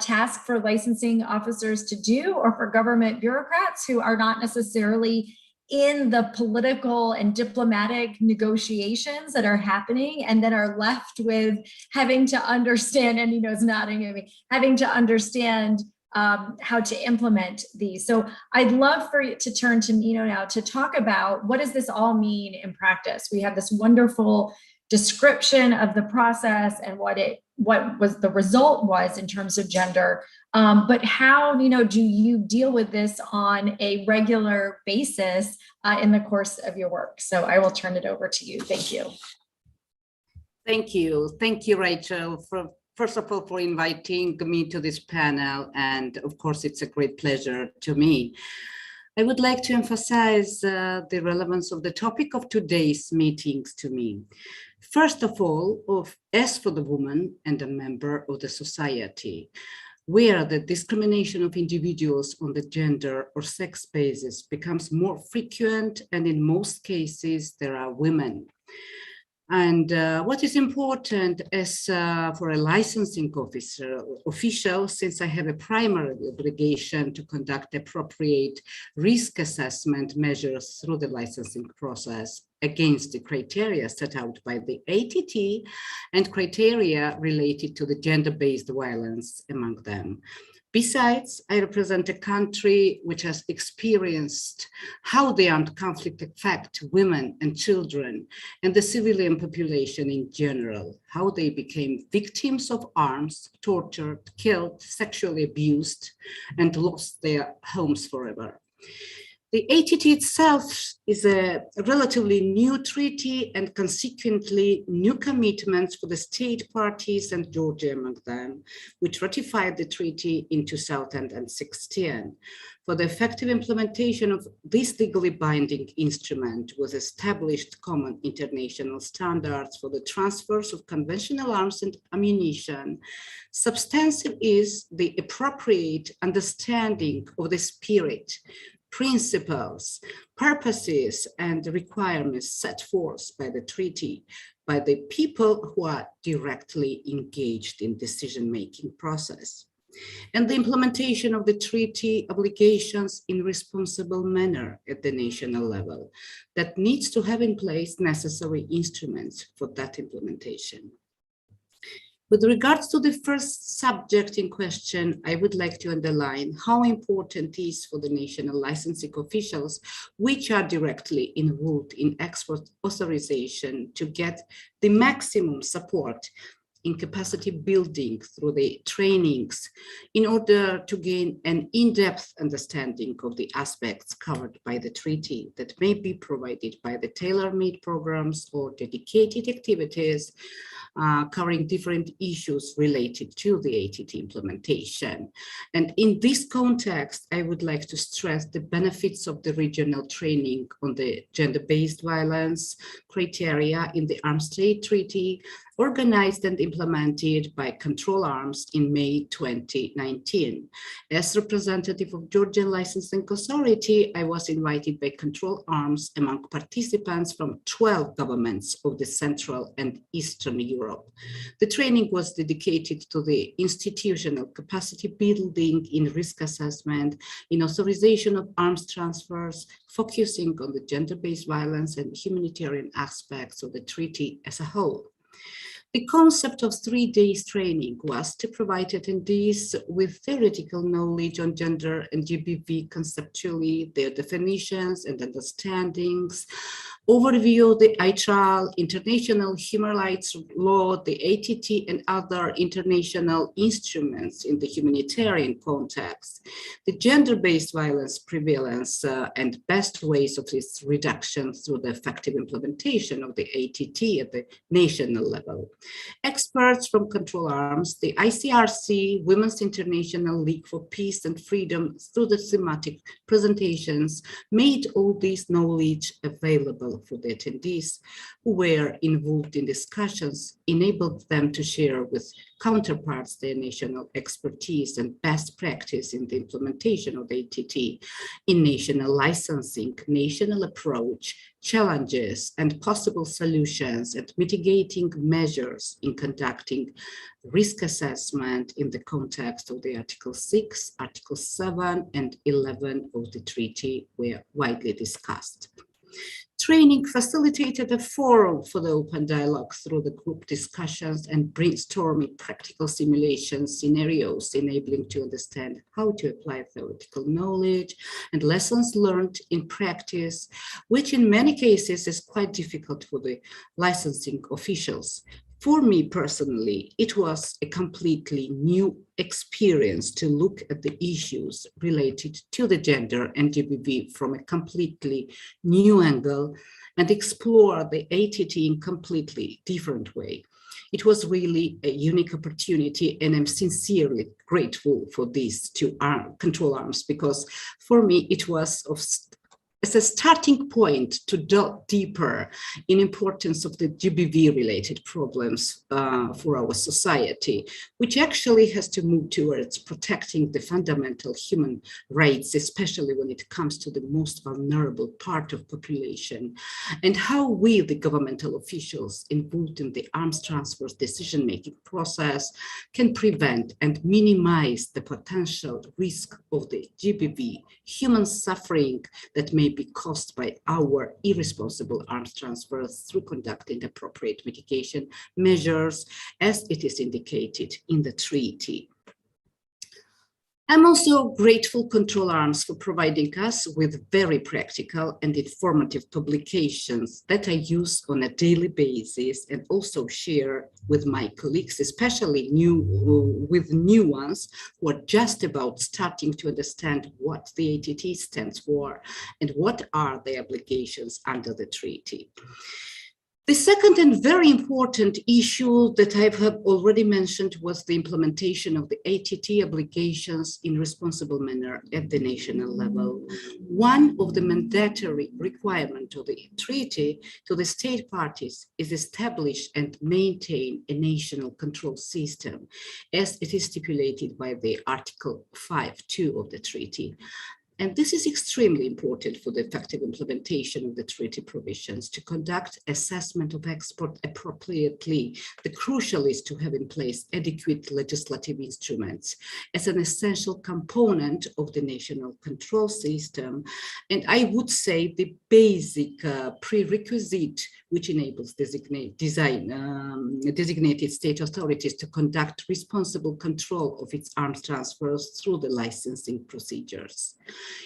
task for licensing officers to do, or for government bureaucrats who are not necessarily in the political and diplomatic negotiations that are happening, and then are left with having to understand, and Nino's nodding at me, having to understand how to implement these. So I'd love for you to turn to Nino now to talk about what does this all mean in practice. We have this wonderful description of the process and what was the result was in terms of gender, but how, Nino, do you deal with this on a regular basis in the course of your work? So I will turn it over to you. Thank you. Thank you, Rachel, first of all, for inviting me to this panel. And of course, it's a great pleasure to me. I would like to emphasize the relevance of the topic of today's meetings to me. First of all, as for the woman and a member of the society, where the discrimination of individuals on the gender or sex basis becomes more frequent, and in most cases, there are women. And what is important is for a licensing official, since I have a primary obligation to conduct appropriate risk assessment measures through the licensing process against the criteria set out by the ATT and criteria related to the gender-based violence among them. Besides, I represent a country which has experienced how the armed conflict affect women and children and the civilian population in general, how they became victims of arms, tortured, killed, sexually abused, and lost their homes forever. The ATT itself is a relatively new treaty, and consequently new commitments for the state parties, and Georgia among them, which ratified the treaty in 2016. For the effective implementation of this legally binding instrument was established common international standards for the transfers of conventional arms and ammunition. Substantive is the appropriate understanding of the spirit, principles, purposes, and requirements set forth by the treaty by the people who are directly engaged in decision-making process, and the implementation of the treaty obligations in responsible manner at the national level that needs to have in place necessary instruments for that implementation. With regards to the first subject in question, I would like to underline how important it is for the national licensing officials, which are directly involved in export authorization, to get the maximum support in capacity building through the trainings in order to gain an in-depth understanding of the aspects covered by the treaty that may be provided by the tailor-made programs or dedicated activities covering different issues related to the ATT implementation. And in this context, I would like to stress the benefits of the regional training on the gender-based violence criteria in the Arms Trade Treaty, organized and implemented by Control Arms in May 2019. As representative of Georgian Licensing Authority, I was invited by Control Arms among participants from 12 governments of the Central and Eastern Europe. The training was dedicated to the institutional capacity building in risk assessment, in authorization of arms transfers, focusing on the gender-based violence and humanitarian aspects of the treaty as a whole. The concept of 3 days training was to provide attendees with theoretical knowledge on gender and GBV conceptually, their definitions and understandings, overview of the ITRAL, international human rights law, the ATT, and other international instruments in the humanitarian context, the gender-based violence prevalence and best ways of its reduction through the effective implementation of the ATT at the national level. Experts from Control Arms, the ICRC, Women's International League for Peace and Freedom, through the thematic presentations, made all this knowledge available for the attendees who were involved in discussions, enabled them to share with counterparts their national expertise and best practice in the implementation of the ATT, in national licensing, national approach, challenges and possible solutions, and mitigating measures in conducting risk assessment in the context of the Article 6, Article 7, and 11 of the treaty were widely discussed. Training facilitated a forum for the open dialogue through the group discussions and brainstorming practical simulation scenarios, enabling to understand how to apply theoretical knowledge and lessons learned in practice, which in many cases is quite difficult for the licensing officials. For me personally, it was a completely new experience to look at the issues related to the gender and GBV from a completely new angle and explore the ATT in a completely different way. It was really a unique opportunity, and I'm sincerely grateful for this to Control Arms, because for me it was as a starting point to delve deeper in importance of the GBV-related problems for our society, which actually has to move towards protecting the fundamental human rights, especially when it comes to the most vulnerable part of population, and how we, the governmental officials involved in the arms transfers decision-making process, can prevent and minimize the potential risk of the GBV, human suffering that may be caused by our irresponsible arms transfers through conducting appropriate mitigation measures as it is indicated in the treaty. I'm also grateful Control Arms for providing us with very practical and informative publications that I use on a daily basis and also share with my colleagues, especially with new ones who are just about starting to understand what the ATT stands for and what are the obligations under the treaty. The second and very important issue that I have already mentioned was the implementation of the ATT obligations in responsible manner at the national level. One of the mandatory requirements of the treaty to the state parties is establish and maintain a national control system, as it is stipulated by the Article 5.2 of the treaty. And this is extremely important for the effective implementation of the treaty provisions. To conduct assessment of export appropriately, the crucial is to have in place adequate legislative instruments as an essential component of the national control system. And I would say the basic prerequisite which enables designated state authorities to conduct responsible control of its arms transfers through the licensing procedures.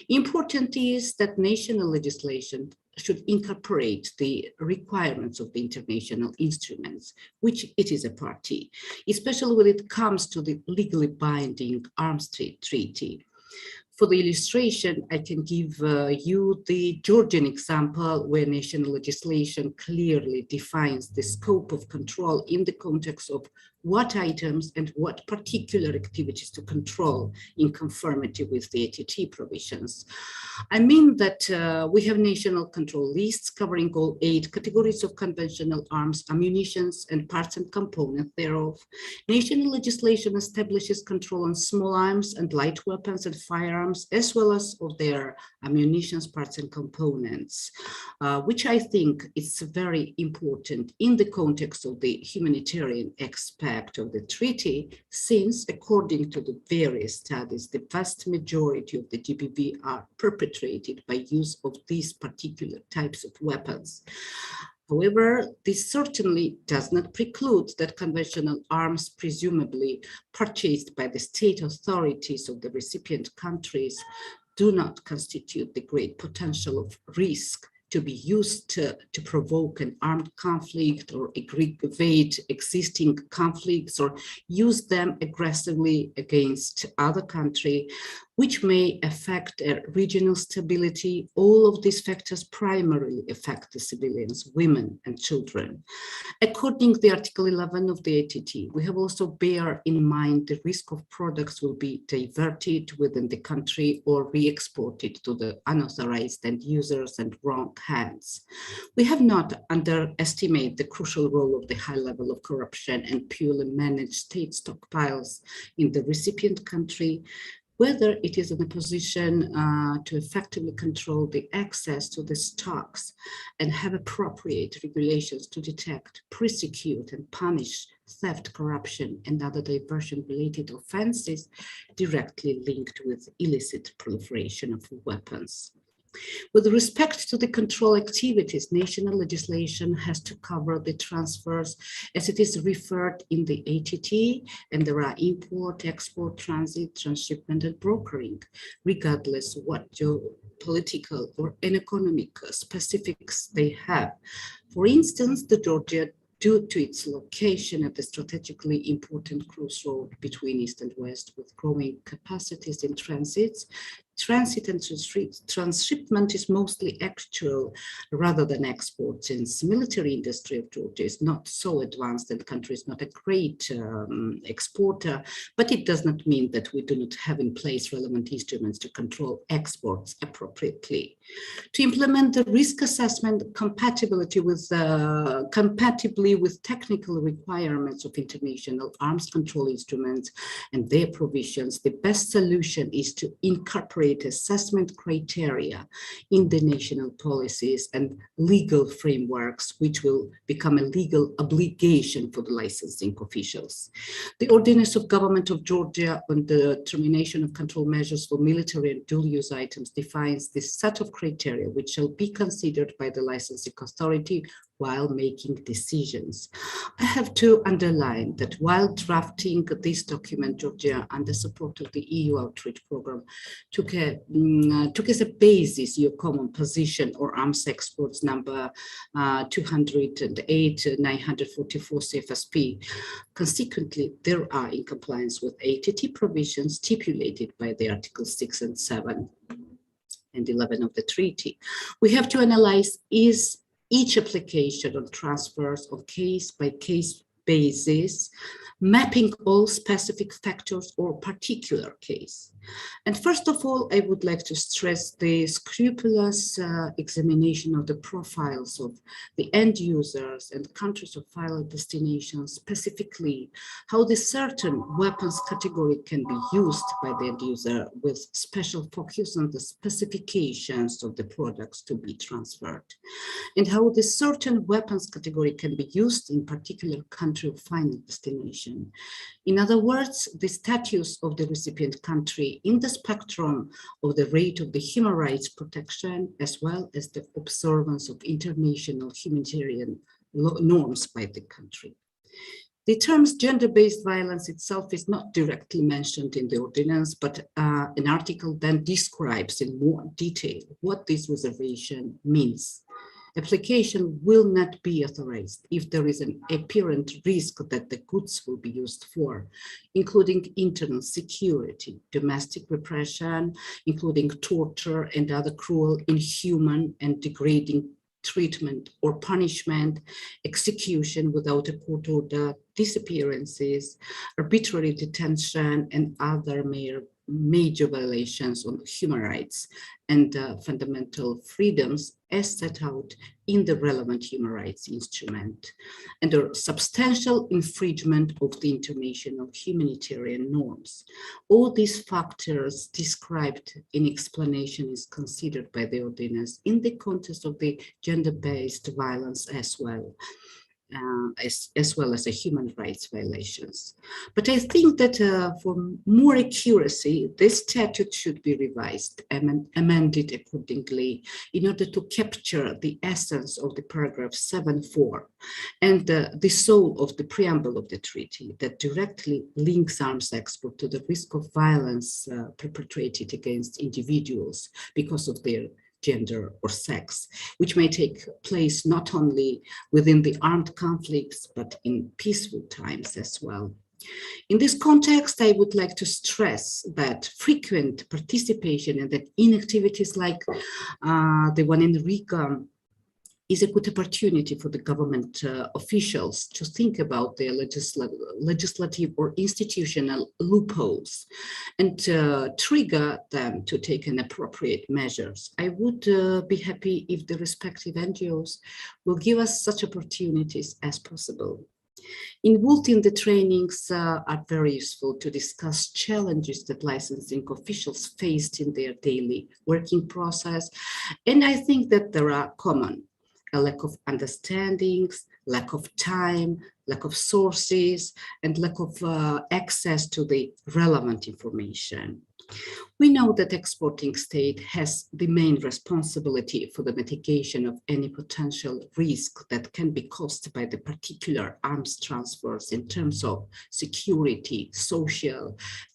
Important is that national legislation should incorporate the requirements of the international instruments, which it is a party, especially when it comes to the legally binding arms trade treaty. For the illustration, I can give you the Georgian example where national legislation clearly defines the scope of control in the context of what items and what particular activities to control in conformity with the ATT provisions. I mean that we have national control lists covering all 8 categories of conventional arms, ammunitions, and parts and components thereof. National legislation establishes control on small arms and light weapons and firearms, as well as of their ammunition, parts, and components, which I think is very important in the context of the humanitarian aspect of the treaty, since according to the various studies, the vast majority of the GBV are perpetrated by use of these particular types of weapons. However, this certainly does not preclude that conventional arms presumably purchased by the state authorities of the recipient countries do not constitute the great potential of risk to be used to provoke an armed conflict or aggravate existing conflicts or use them aggressively against other country, which may affect regional stability. All of these factors primarily affect the civilians, women and children. According to the Article 11 of the ATT, we have also bear in mind the risk of products will be diverted within the country or re-exported to the unauthorized end users and wrong hands. We have not underestimated the crucial role of the high level of corruption and purely managed state stockpiles in the recipient country, whether it is in a position to effectively control the access to the stocks and have appropriate regulations to detect, prosecute, and punish theft, corruption, and other diversion-related offenses directly linked with illicit proliferation of weapons. With respect to the control activities, national legislation has to cover the transfers as it is referred in the ATT, and there are import, export, transit, transshipment, and brokering, regardless what geopolitical or economic specifics they have. For instance, the Georgia, due to its location at the strategically important crossroad between East and West with growing capacities in transit and transshipment is mostly actual rather than export, since military industry of Georgia is not so advanced and the country is not a great exporter, but it does not mean that we do not have in place relevant instruments to control exports appropriately. To implement the risk assessment compatibly with technical requirements of international arms control instruments and their provisions, the best solution is to incorporate assessment criteria in the national policies and legal frameworks, which will become a legal obligation for the licensing officials. The Ordinance of Government of Georgia on the termination of control measures for military and dual-use items defines this set of criteria which shall be considered by the licensing authority while making decisions. I have to underline that while drafting this document, Georgia, under support of the EU outreach program, took as a basis your common position or arms exports number 208/944 CFSP. Consequently, there are in compliance with ATT provisions stipulated by the Articles 6 and 7 and 11 of the treaty. We have to analyze each application on transfers on case-by-case basis, mapping all specific factors or particular case. And first of all, I would like to stress the scrupulous examination of the profiles of the end users and countries of final destination, specifically how the certain weapons category can be used by the end user with special focus on the specifications of the products to be transferred, and how the certain weapons category can be used in particular country of final destination. In other words, the status of the recipient country in the spectrum of the rate of the human rights protection, as well as the observance of international humanitarian norms by the country. The terms gender-based violence itself is not directly mentioned in the ordinance, but an article then describes in more detail what this reservation means. Application will not be authorized if there is an apparent risk that the goods will be used for, including internal security, domestic repression, including torture and other cruel, inhuman, and degrading treatment or punishment, execution without a court order, disappearances, arbitrary detention, and other major violations on human rights and fundamental freedoms as set out in the relevant human rights instrument, and a substantial infringement of the international humanitarian norms. All these factors described in explanation is considered by the ordinance in the context of the gender-based violence as well as a human rights violations. But I think that for more accuracy, this statute should be revised and amended accordingly in order to capture the essence of the paragraph 7.4 and the soul of the preamble of the treaty that directly links arms export to the risk of violence perpetrated against individuals because of their gender, or sex, which may take place not only within the armed conflicts, but in peaceful times as well. In this context, I would like to stress that frequent participation in activities like the one in Riga is a good opportunity for the government officials to think about their legislative or institutional loopholes and trigger them to take an appropriate measures. I would be happy if the respective NGOs will give us such opportunities as possible. Involved in the trainings are very useful to discuss challenges that licensing officials faced in their daily working process. And I think that there are common: a lack of understandings, lack of time, lack of sources, and lack of access to the relevant information. We know that exporting state has the main responsibility for the mitigation of any potential risk that can be caused by the particular arms transfers in terms of security, social,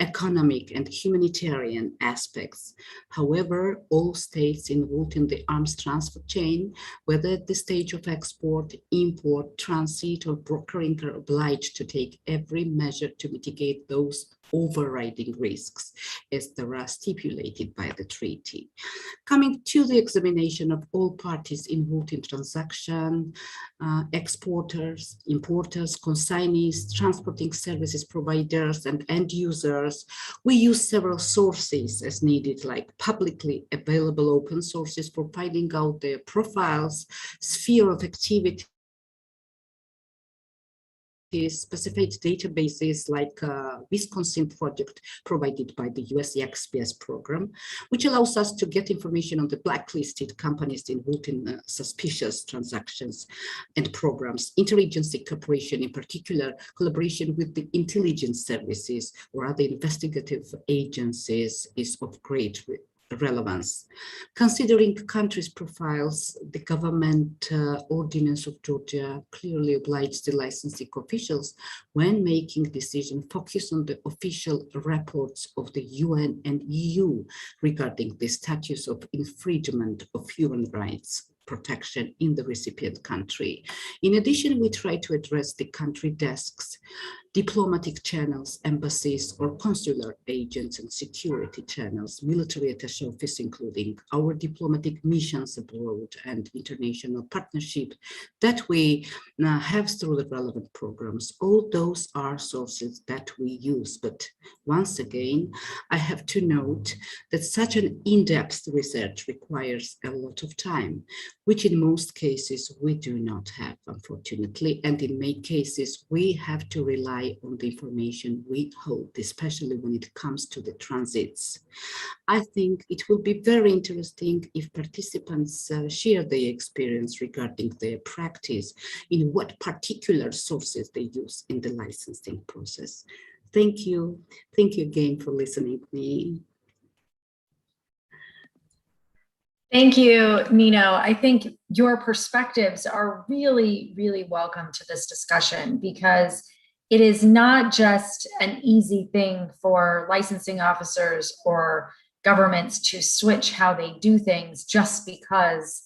economic, and humanitarian aspects. However, all states involved in the arms transfer chain, whether at the stage of export, import, transit, or brokering, are obliged to take every measure to mitigate those overriding risks as they are stipulated by the treaty. Coming to the examination of all parties involved in transaction, exporters, importers, consignees, transporting services providers, and end users, we use several sources as needed, like publicly available open sources for finding out their profiles, sphere of activity, specific databases like Wisconsin project provided by the US XPS program, which allows us to get information on the blacklisted companies involved in suspicious transactions and programs. Interagency cooperation, in particular, collaboration with the intelligence services or other investigative agencies, is of great relevance. Considering countries' profiles, the government ordinance of Georgia clearly obliged the licensing officials, when making decisions, focus on the official reports of the UN and EU regarding the status of infringement of human rights protection in the recipient country. In addition, we try to address the country desks, diplomatic channels, embassies, or consular agents and security channels, military attaché office, including our diplomatic missions abroad and international partnership that we have through the relevant programs. All those are sources that we use. But once again, I have to note that such an in-depth research requires a lot of time, which in most cases we do not have, unfortunately. And in many cases, we have to rely on the information we hold, especially when it comes to the transits. I think it will be very interesting if participants share their experience regarding their practice, in what particular sources they use in the licensing process. Thank you. Thank you again for listening to me. Thank you, Nino. I think your perspectives are really, really welcome to this discussion, because it is not just an easy thing for licensing officers or governments to switch how they do things just because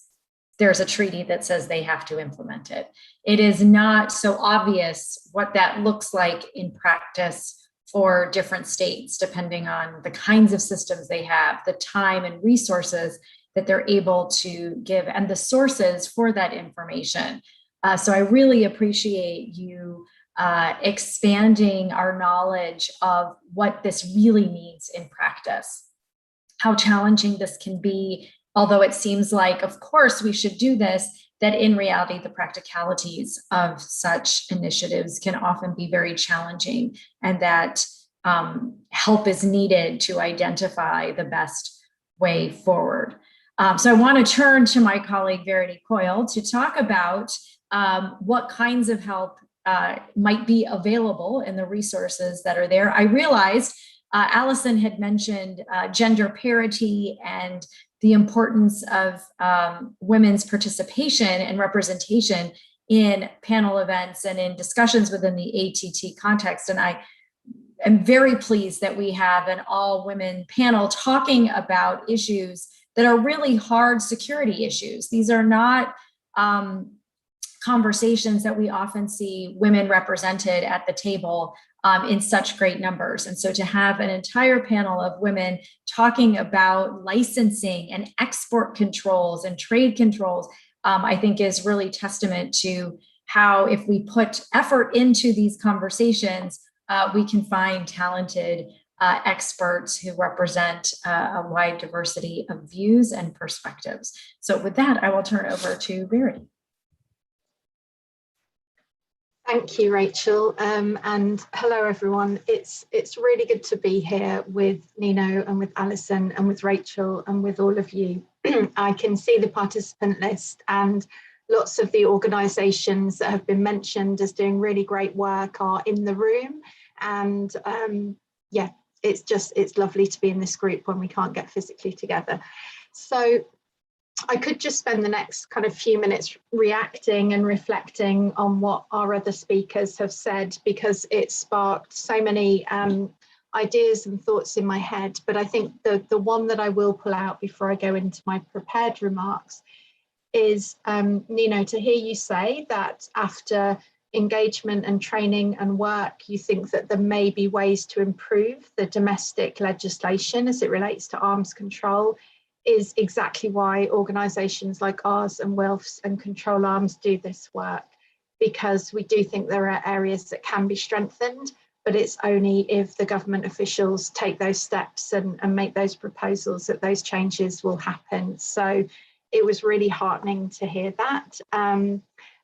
there's a treaty that says they have to implement it. It is not so obvious what that looks like in practice for different states, depending on the kinds of systems they have, the time and resources that they're able to give, and the sources for that information. So I really appreciate you expanding our knowledge of what this really means in practice, how challenging this can be, although it seems like, of course, we should do this, that in reality, the practicalities of such initiatives can often be very challenging, and that help is needed to identify the best way forward. So I want to turn to my colleague, Verity Coyle, to talk about what kinds of help might be available in the resources that are there. I realized Allison had mentioned gender parity and the importance of women's participation and representation in panel events and in discussions within the ATT context. And I am very pleased that we have an all-women panel talking about issues that are really hard security issues. These are not conversations that we often see women represented at the table in such great numbers. And so to have an entire panel of women talking about licensing and export controls and trade controls, I think is really testament to how, if we put effort into these conversations, we can find talented experts who represent a wide diversity of views and perspectives. So with that, I will turn it over to Verity. Thank you, Rachel, and hello everyone. It's really good to be here with Nino and with Alison and with Rachel and with all of you. I can see the participant list, and lots of the organisations that have been mentioned as doing really great work are in the room. And yeah, it's lovely to be in this group when we can't get physically together. So I could just spend the next kind of few minutes reacting and reflecting on what our other speakers have said, because it sparked so many ideas and thoughts in my head. But I think the one that I will pull out before I go into my prepared remarks is, Nino, to hear you say that after engagement and training and work, you think that there may be ways to improve the domestic legislation as it relates to arms control, is exactly why organisations like ours and WILFs and Control Arms do this work, because we do think there are areas that can be strengthened, but it's only if the government officials take those steps and make those proposals that those changes will happen. So it was really heartening to hear that.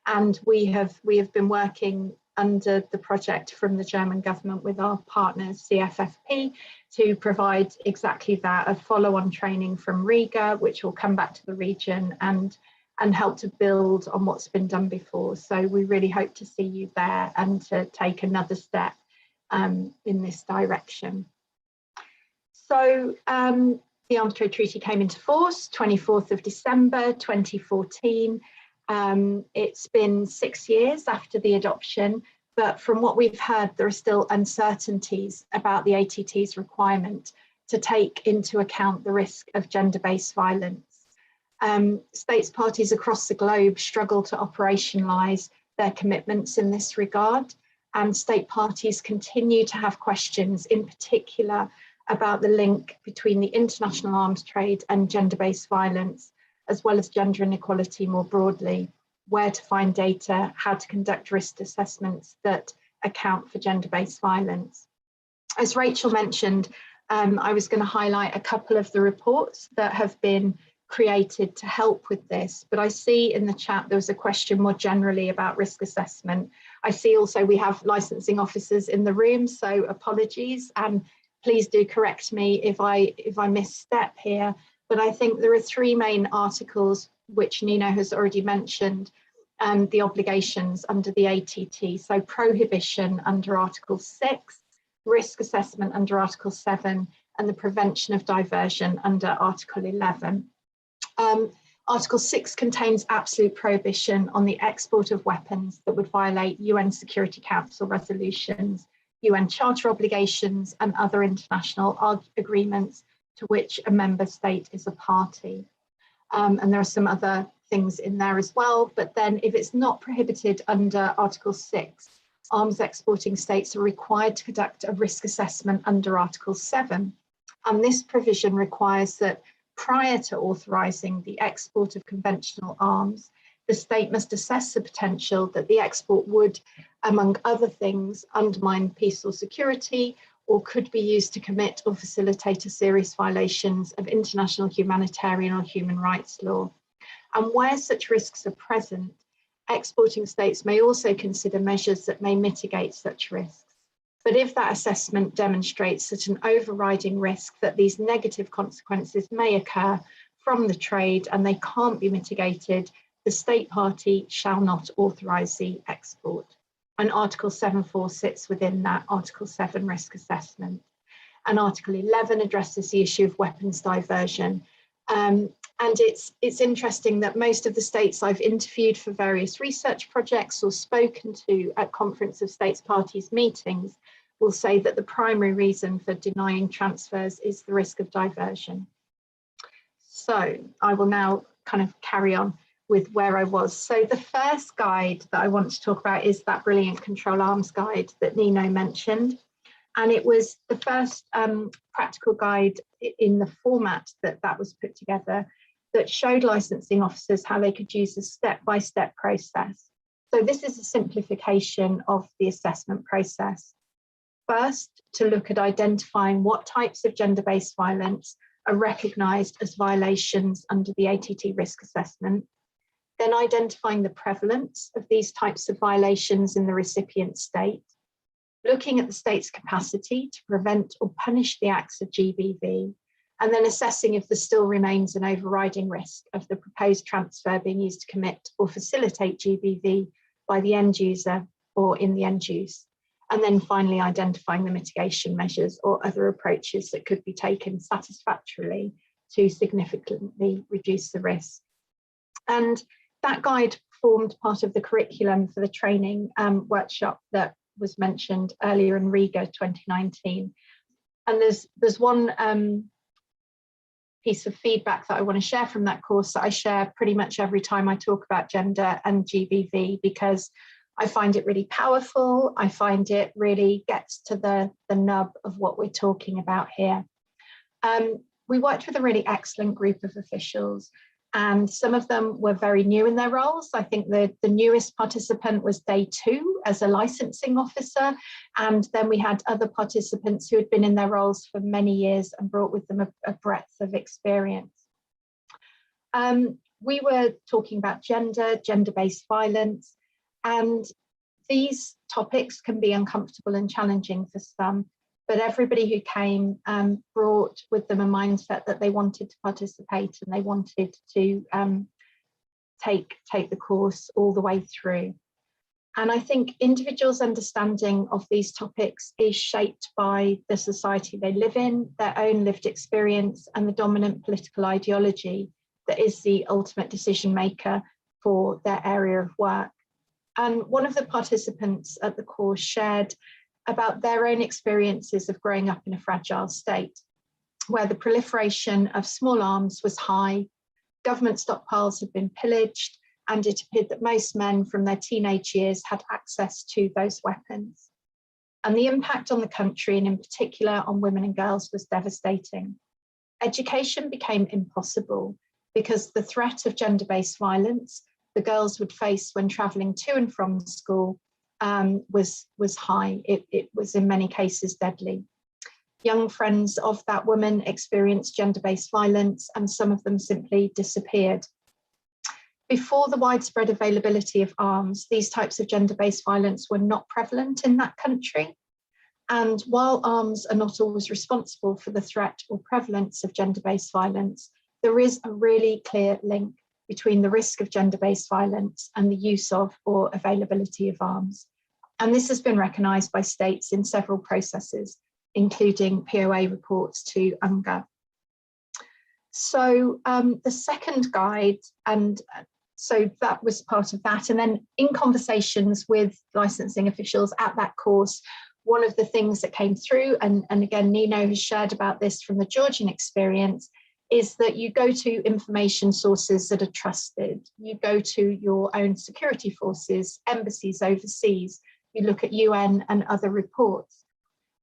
And we have been working under the project from the German government with our partners CFFP to provide exactly that, a follow-on training from Riga, which will come back to the region and help to build on what's been done before. So we really hope to see you there and to take another step in this direction. So the Arms Trade Treaty came into force 24th of December 2014. It's been 6 years after the adoption, but from what we've heard, there are still uncertainties about the ATT's requirement to take into account the risk of gender-based violence. States parties across the globe struggle to operationalise their commitments in this regard, and state parties continue to have questions, in particular about the link between the international arms trade and gender-based violence, as well as gender inequality more broadly, where to find data, how to conduct risk assessments that account for gender-based violence. As Rachel mentioned, I was going to highlight a couple of the reports that have been created to help with this, but I see in the chat there was a question more generally about risk assessment. I see also we have licensing officers in the room, so apologies, and please do correct me if I misstep here. But I think there are three main articles which Nino has already mentioned, the obligations under the ATT. So prohibition under Article 6, risk assessment under Article 7, and the prevention of diversion under Article 11. Article 6 contains absolute prohibition on the export of weapons that would violate UN Security Council resolutions, UN Charter obligations, and other international agreements to which a member state is a party. And there are some other things in there as well, but then if it's not prohibited under Article 6, arms exporting states are required to conduct a risk assessment under Article 7. And this provision requires that prior to authorising the export of conventional arms, the state must assess the potential that the export would, among other things, undermine peace or security, or could be used to commit or facilitate a serious violations of international humanitarian or human rights law. And where such risks are present, exporting states may also consider measures that may mitigate such risks. But if that assessment demonstrates that an overriding risk that these negative consequences may occur from the trade and they can't be mitigated, the state party shall not authorise the export. And Article 7.4 sits within that Article 7 risk assessment. And Article 11 addresses the issue of weapons diversion. And it's interesting that most of the states I've interviewed for various research projects or spoken to at Conference of States Parties meetings will say that the primary reason for denying transfers is the risk of diversion. So I will now kind of carry on with where I was. So the first guide that I want to talk about is that brilliant control arms guide that Nino mentioned. And it was the first practical guide in the format that was put together that showed licensing officers how they could use a step-by-step process. So this is a simplification of the assessment process. First, to look at identifying what types of gender-based violence are recognised as violations under the ATT risk assessment. Then identifying the prevalence of these types of violations in the recipient state, looking at the state's capacity to prevent or punish the acts of GBV, and then assessing if there still remains an overriding risk of the proposed transfer being used to commit or facilitate GBV by the end user or in the end use. And then finally identifying the mitigation measures or other approaches that could be taken satisfactorily to significantly reduce the risk. And that guide formed part of the curriculum for the training workshop that was mentioned earlier in Riga 2019. And there's one piece of feedback that I want to share from that course that I share pretty much every time I talk about gender and GBV, because I find it really powerful. I find it really gets to the nub of what we're talking about here. We worked with a really excellent group of officials, and some of them were very new in their roles. I think the newest participant was day 2 as a licensing officer, and then we had other participants who had been in their roles for many years and brought with them a breadth of experience. We were talking about gender-based violence, and these topics can be uncomfortable and challenging for some, but everybody who came brought with them a mindset that they wanted to participate and they wanted to take the course all the way through. And I think individuals' understanding of these topics is shaped by the society they live in, their own lived experience, and the dominant political ideology that is the ultimate decision maker for their area of work. And one of the participants at the course shared about their own experiences of growing up in a fragile state, where the proliferation of small arms was high, government stockpiles had been pillaged, and it appeared that most men from their teenage years had access to those weapons. And the impact on the country, and in particular on women and girls, was devastating. Education became impossible because the threat of gender-based violence the girls would face when travelling to and from school was high. It was in many cases deadly. Young friends of that woman experienced gender-based violence, and some of them simply disappeared. Before the widespread availability of arms, these types of gender-based violence were not prevalent in that country. And while arms are not always responsible for the threat or prevalence of gender-based violence, there is a really clear link between the risk of gender-based violence and the use of or availability of arms. And this has been recognised by states in several processes, including POA reports to UNGA. So the second guide, and so that was part of that. And then in conversations with licensing officials at that course, one of the things that came through, and again, Nino has shared about this from the Georgian experience, is that you go to information sources that are trusted. You go to your own security forces, embassies overseas, you look at UN and other reports.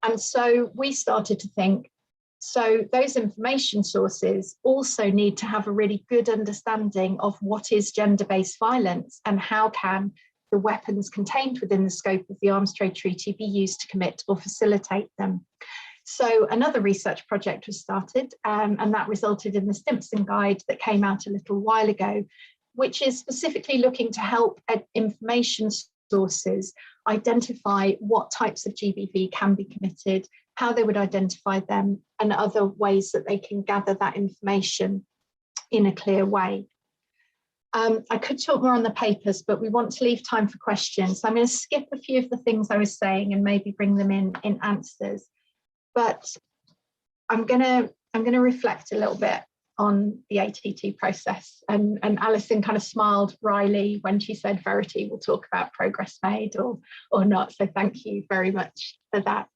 And so we started to think, so those information sources also need to have a really good understanding of what is gender-based violence and how can the weapons contained within the scope of the Arms Trade Treaty be used to commit or facilitate them. So another research project was started, and that resulted in the Stimson Guide that came out a little while ago, which is specifically looking to help information sources identify what types of GBV can be committed, how they would identify them, and other ways that they can gather that information in a clear way. I could talk more on the papers, but we want to leave time for questions. So I'm going to skip a few of the things I was saying and maybe bring them in answers. But I'm going to reflect a little bit on the ATT process. And Alison kind of smiled wryly when she said Verity will talk about progress made or not. So thank you very much for that.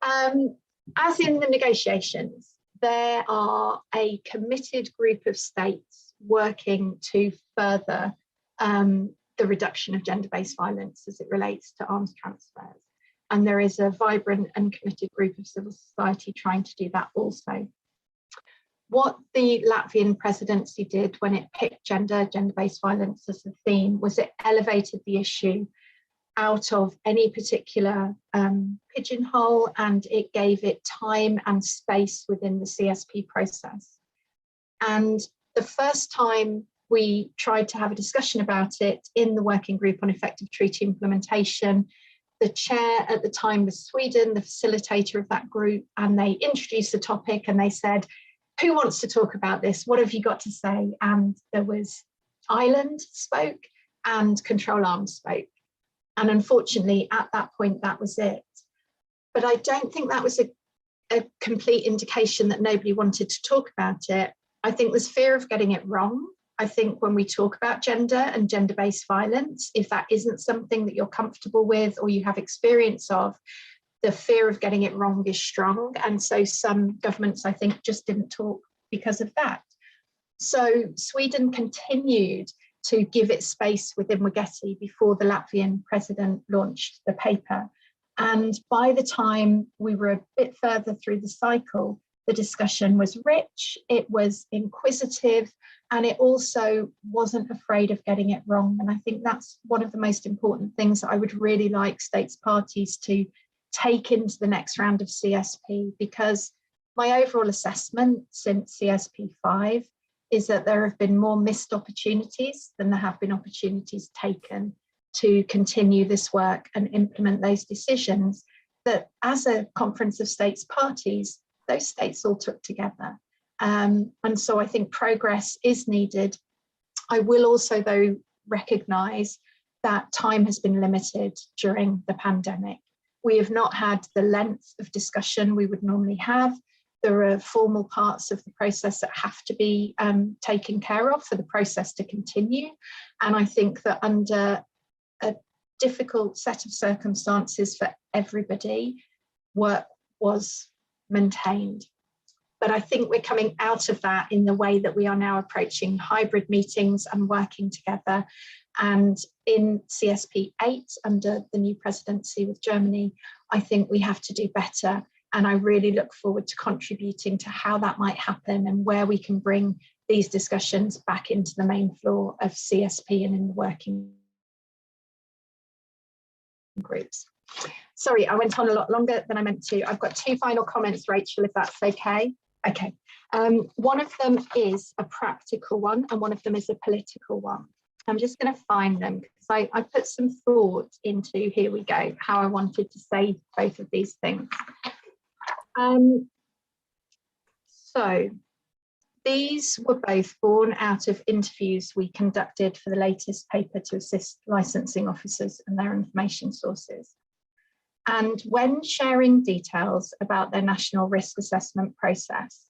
As in the negotiations, there are a committed group of states working to further the reduction of gender-based violence as it relates to arms transfers. And there is a vibrant and committed group of civil society trying to do that also. What the Latvian presidency did when it picked gender-based violence as the theme was it elevated the issue out of any particular pigeonhole, and it gave it time and space within the CSP process. And the first time we tried to have a discussion about it in the working group on effective treaty implementation, the chair at the time was Sweden, the facilitator of that group, and they introduced the topic and they said, who wants to talk about this? What have you got to say? And there was Ireland spoke and Control Arms spoke. And unfortunately, at that point, that was it. But I don't think that was a complete indication that nobody wanted to talk about it. I think there's fear of getting it wrong. I think when we talk about gender and gender-based violence, if that isn't something that you're comfortable with or you have experience of, the fear of getting it wrong is strong. And so some governments, I think, just didn't talk because of that. So Sweden continued to give it space within WGETI before the Latvian president launched the paper. And by the time we were a bit further through the cycle, the discussion was rich, it was inquisitive, and it also wasn't afraid of getting it wrong. And I think that's one of the most important things that I would really like states parties to take into the next round of CSP, because my overall assessment since CSP 5 is that there have been more missed opportunities than there have been opportunities taken to continue this work and implement those decisions that as a conference of states parties, those states all took together. And so I think progress is needed. I will also, though, recognise that time has been limited during the pandemic. We have not had the length of discussion we would normally have. There are formal parts of the process that have to be taken care of for the process to continue. And I think that under a difficult set of circumstances for everybody, work was maintained. But I think we're coming out of that in the way that we are now approaching hybrid meetings and working together. And in CSP 8, under the new presidency with Germany, I think we have to do better. And I really look forward to contributing to how that might happen and where we can bring these discussions back into the main floor of CSP and in the working groups. Sorry, I went on a lot longer than I meant to. I've got two final comments, Rachel, if that's okay. Okay. One of them is a practical one and one of them is a political one. I'm just going to find them because I put some thought into, here we go, how I wanted to say both of these things. So these were both born out of interviews we conducted for the latest paper to assist licensing officers and their information sources. And when sharing details about their national risk assessment process,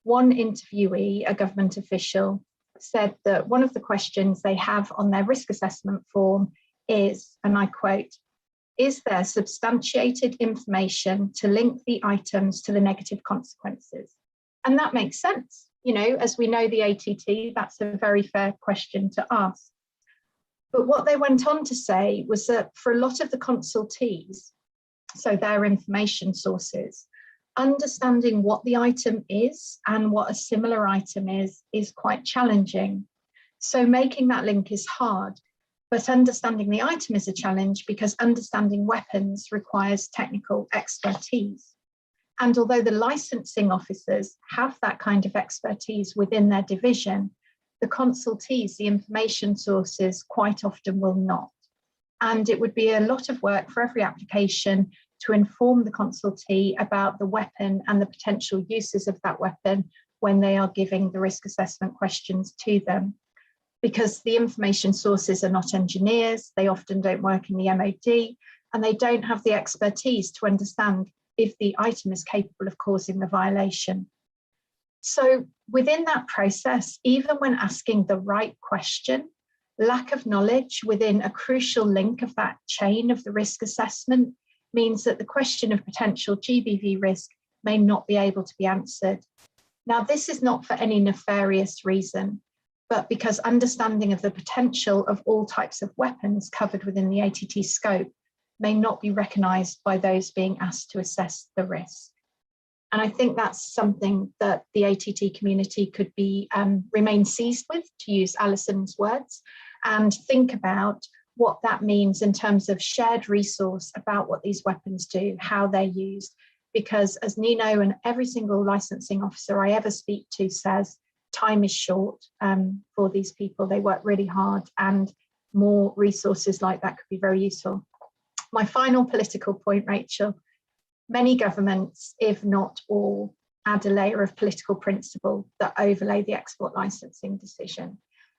one interviewee, a government official, said that one of the questions they have on their risk assessment form is, and I quote, "Is there substantiated information to link the items to the negative consequences?" And that makes sense. You know, as we know the ATT, that's a very fair question to ask. But what they went on to say was that for a lot of the consultees, so their information sources, understanding what the item is and what a similar item is quite challenging. So making that link is hard, but understanding the item is a challenge because understanding weapons requires technical expertise. And although the licensing officers have that kind of expertise within their division, the consultees, the information sources, quite often will not. And it would be a lot of work for every application to inform the consultee about the weapon and the potential uses of that weapon when they are giving the risk assessment questions to them. Because the information sources are not engineers, they often don't work in the MOD, and they don't have the expertise to understand if the item is capable of causing the violation. So within that process, even when asking the right question, lack of knowledge within a crucial link of that chain of the risk assessment means that the question of potential GBV risk may not be able to be answered. Now, this is not for any nefarious reason, but because understanding of the potential of all types of weapons covered within the ATT scope may not be recognised by those being asked to assess the risk. And I think that's something that the ATT community could be remain seized with, to use Alison's words, and think about what that means in terms of shared resource about what these weapons do, how they're used. Because as Nino and every single licensing officer I ever speak to says, time is short for these people. They work really hard, and more resources like that could be very useful. My final political point, Rachel, many governments, if not all, add a layer of political principle that overlay the export licensing decision.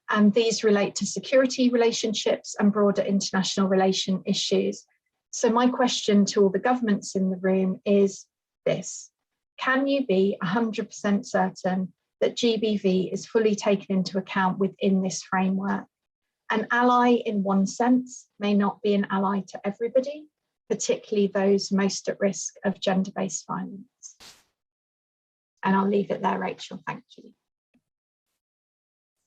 And these relate to security relationships and broader international relation issues. So my question to all the governments in the room is this: can you be 100% certain that GBV is fully taken into account within this framework? An ally in one sense may not be an ally to everybody, particularly those most at risk of gender-based violence. And I'll leave it there, Rachel. Thank you.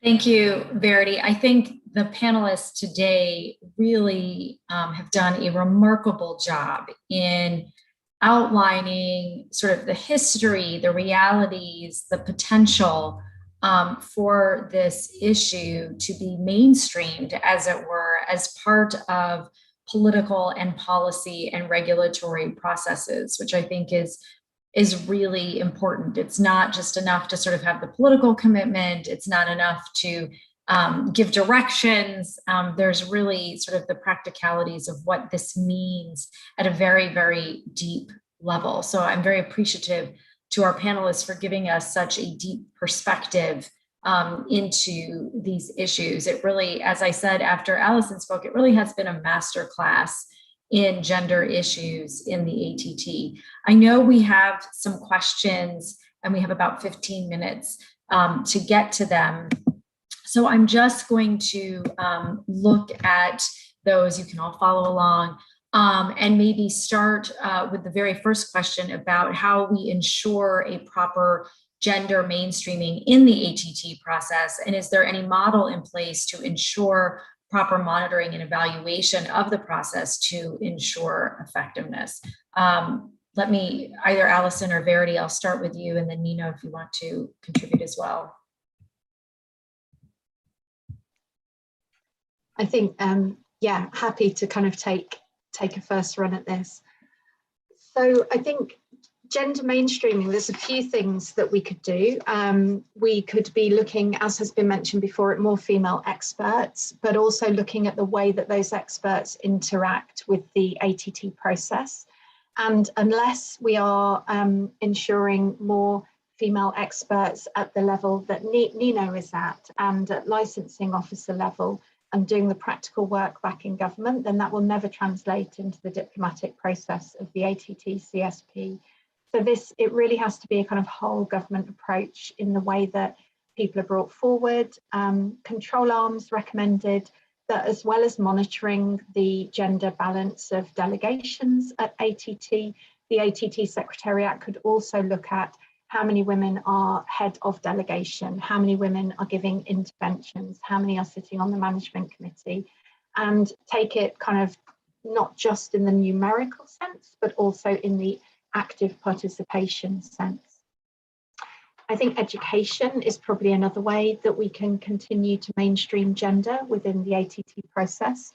Thank you, Verity. I think the panelists today really have done a remarkable job in outlining sort of the history, the realities, the potential for this issue to be mainstreamed, as it were, as part of political and policy and regulatory processes, which I think is really important. It's not just enough to sort of have the political commitment. It's not enough to give directions. There's really sort of the practicalities of what this means at a very, very deep level. So I'm very appreciative to our panelists for giving us such a deep perspective into these issues. It really, as I said after Alison spoke, it really has been a masterclass in gender issues in the ATT. I know we have some questions and we have about 15 minutes to get to them. So I'm just going to look at those. You can all follow along and maybe start with the very first question about how we ensure a proper gender mainstreaming in the ATT process. And is there any model in place to ensure proper monitoring and evaluation of the process to ensure effectiveness? Let me, either Alison or Verity, I'll start with you, and then Nino, if you want to contribute as well. I think, yeah, happy to kind of take a first run at this. So I think gender mainstreaming, there's a few things that we could do. We could be looking, as has been mentioned before, at more female experts, but also looking at the way that those experts interact with the ATT process. And unless we are ensuring more female experts at the level that Nino is at, and at licensing officer level, and doing the practical work back in government, then that will never translate into the diplomatic process of the ATT CSP. So this, it really has to be a kind of whole government approach in the way that people are brought forward. Control arms recommended that, as well as monitoring the gender balance of delegations at ATT, the ATT Secretariat could also look at how many women are head of delegation, how many women are giving interventions, how many are sitting on the management committee, and take it kind of not just in the numerical sense, but also in the active participation sense. I think education is probably another way that we can continue to mainstream gender within the ATT process.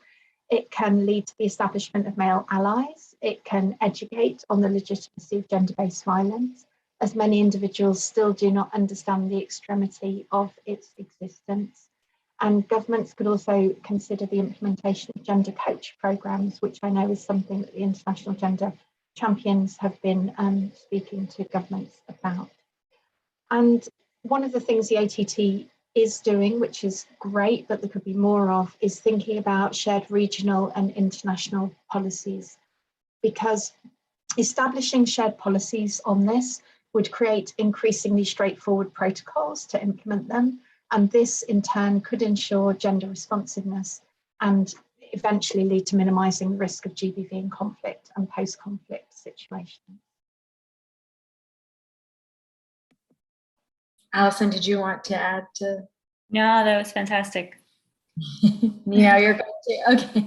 It can lead to the establishment of male allies. It can educate on the legitimacy of gender-based violence, as many individuals still do not understand the extremity of its existence. And governments could also consider the implementation of gender coach programs, which I know is something that the International Gender Champions have been speaking to governments about. And one of the things the ATT is doing, which is great, but there could be more of, is thinking about shared regional and international policies, because establishing shared policies on this would create increasingly straightforward protocols to implement them. And this in turn could ensure gender responsiveness and eventually lead to minimising the risk of GBV in conflict and post-conflict situations. Allison, did you want to add to? No, that was fantastic. Nina, you're going to, okay.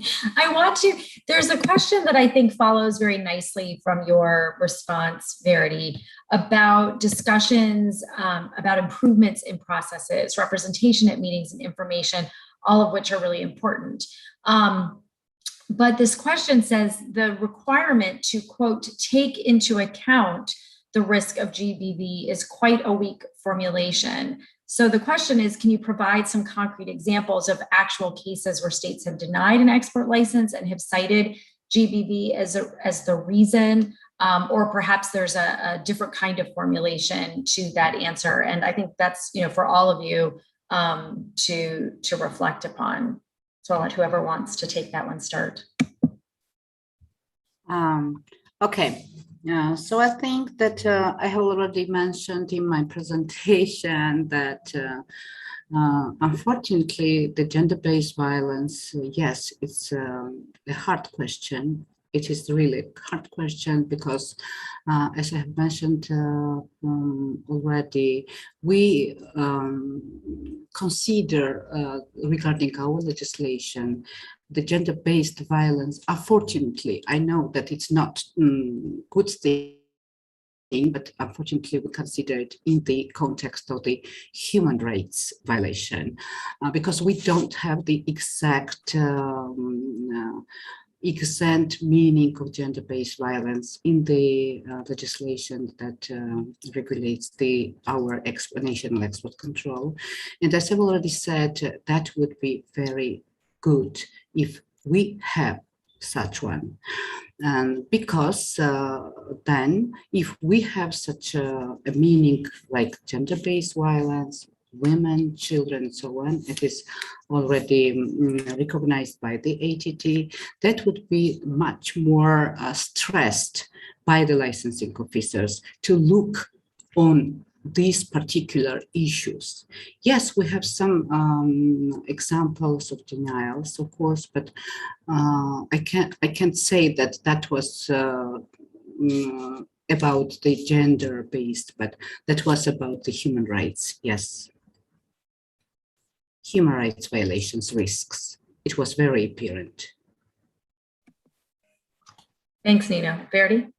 There's a question that I think follows very nicely from your response, Verity, about discussions about improvements in processes, representation at meetings and information, all of which are really important. But this question says the requirement to, quote, take into account the risk of GBV is quite a weak formulation. So the question is, can you provide some concrete examples of actual cases where states have denied an export license and have cited GBV as the reason, or perhaps there's a different kind of formulation to that answer? And I think that's, for all of you to reflect upon. So I'll let whoever wants to take that one start. Okay. So I think that I have already mentioned in my presentation that unfortunately the gender-based violence, yes, it's a hard question. It is really a hard question because, as I have mentioned already, we consider regarding our legislation the gender-based violence. Unfortunately, I know that it's not good thing, but unfortunately we consider it in the context of the human rights violation, because we don't have the exact meaning of gender-based violence in the legislation that regulates our national export control. And as I've already said, that would be very good if we have such one. Because then if we have such a meaning like gender-based violence, women, children, and so on, it is already recognized by the ATT, that would be much more stressed by the licensing officers to look on these particular issues. Yes, we have some examples of denials, of course, but I can't say that that was about the gender-based, but that was about the human rights. Yes, human rights violations risks. It was very apparent. Thanks, Nina. Verity?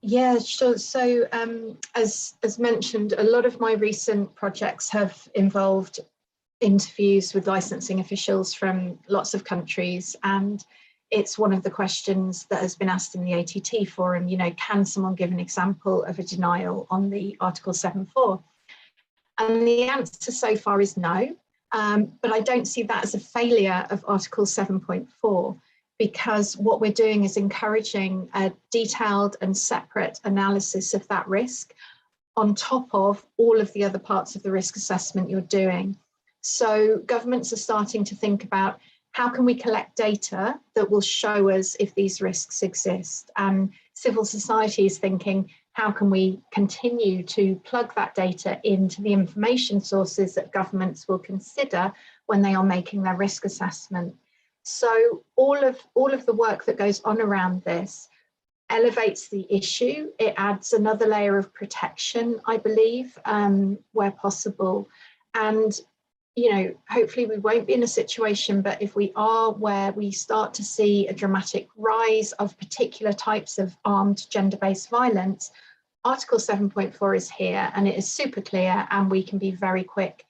Yeah, sure. So as mentioned, a lot of my recent projects have involved interviews with licensing officials from lots of countries. And it's one of the questions that has been asked in the ATT forum, can someone give an example of a denial on the Article 7.4? And the answer so far is no. But I don't see that as a failure of Article 7.4. because what we're doing is encouraging a detailed and separate analysis of that risk on top of all of the other parts of the risk assessment you're doing. So governments are starting to think about how can we collect data that will show us if these risks exist, and civil society is thinking, how can we continue to plug that data into the information sources that governments will consider when they are making their risk assessment. So all of the work that goes on around this elevates the issue. It adds another layer of protection, I believe, where possible. And, hopefully we won't be in a situation, but if we are, where we start to see a dramatic rise of particular types of armed gender-based violence, Article 7.4 is here and it is super clear and we can be very quick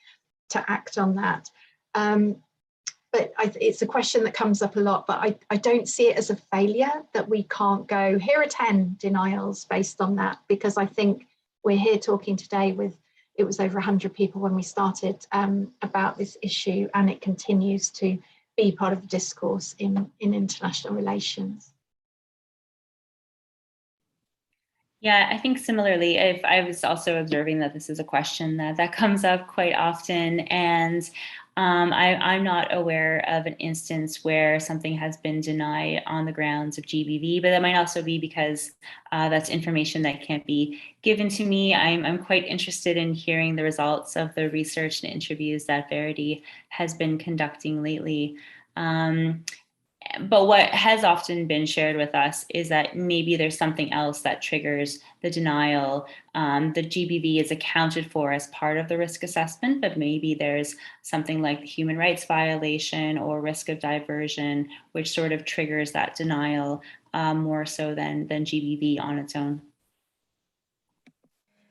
to act on that. But it's a question that comes up a lot, but I don't see it as a failure that we can't go, here are 10 denials based on that, because I think we're here talking today with, it was over 100 people when we started about this issue, and it continues to be part of the discourse in international relations. Yeah, I think similarly, if I was also observing that this is a question that comes up quite often, and I'm not aware of an instance where something has been denied on the grounds of GBV, but that might also be because that's information that can't be given to me. I'm quite interested in hearing the results of the research and interviews that Verity has been conducting lately. But what has often been shared with us is that maybe there's something else that triggers the denial. The GBV is accounted for as part of the risk assessment, but maybe there's something like the human rights violation or risk of diversion, which sort of triggers that denial more so than GBV on its own.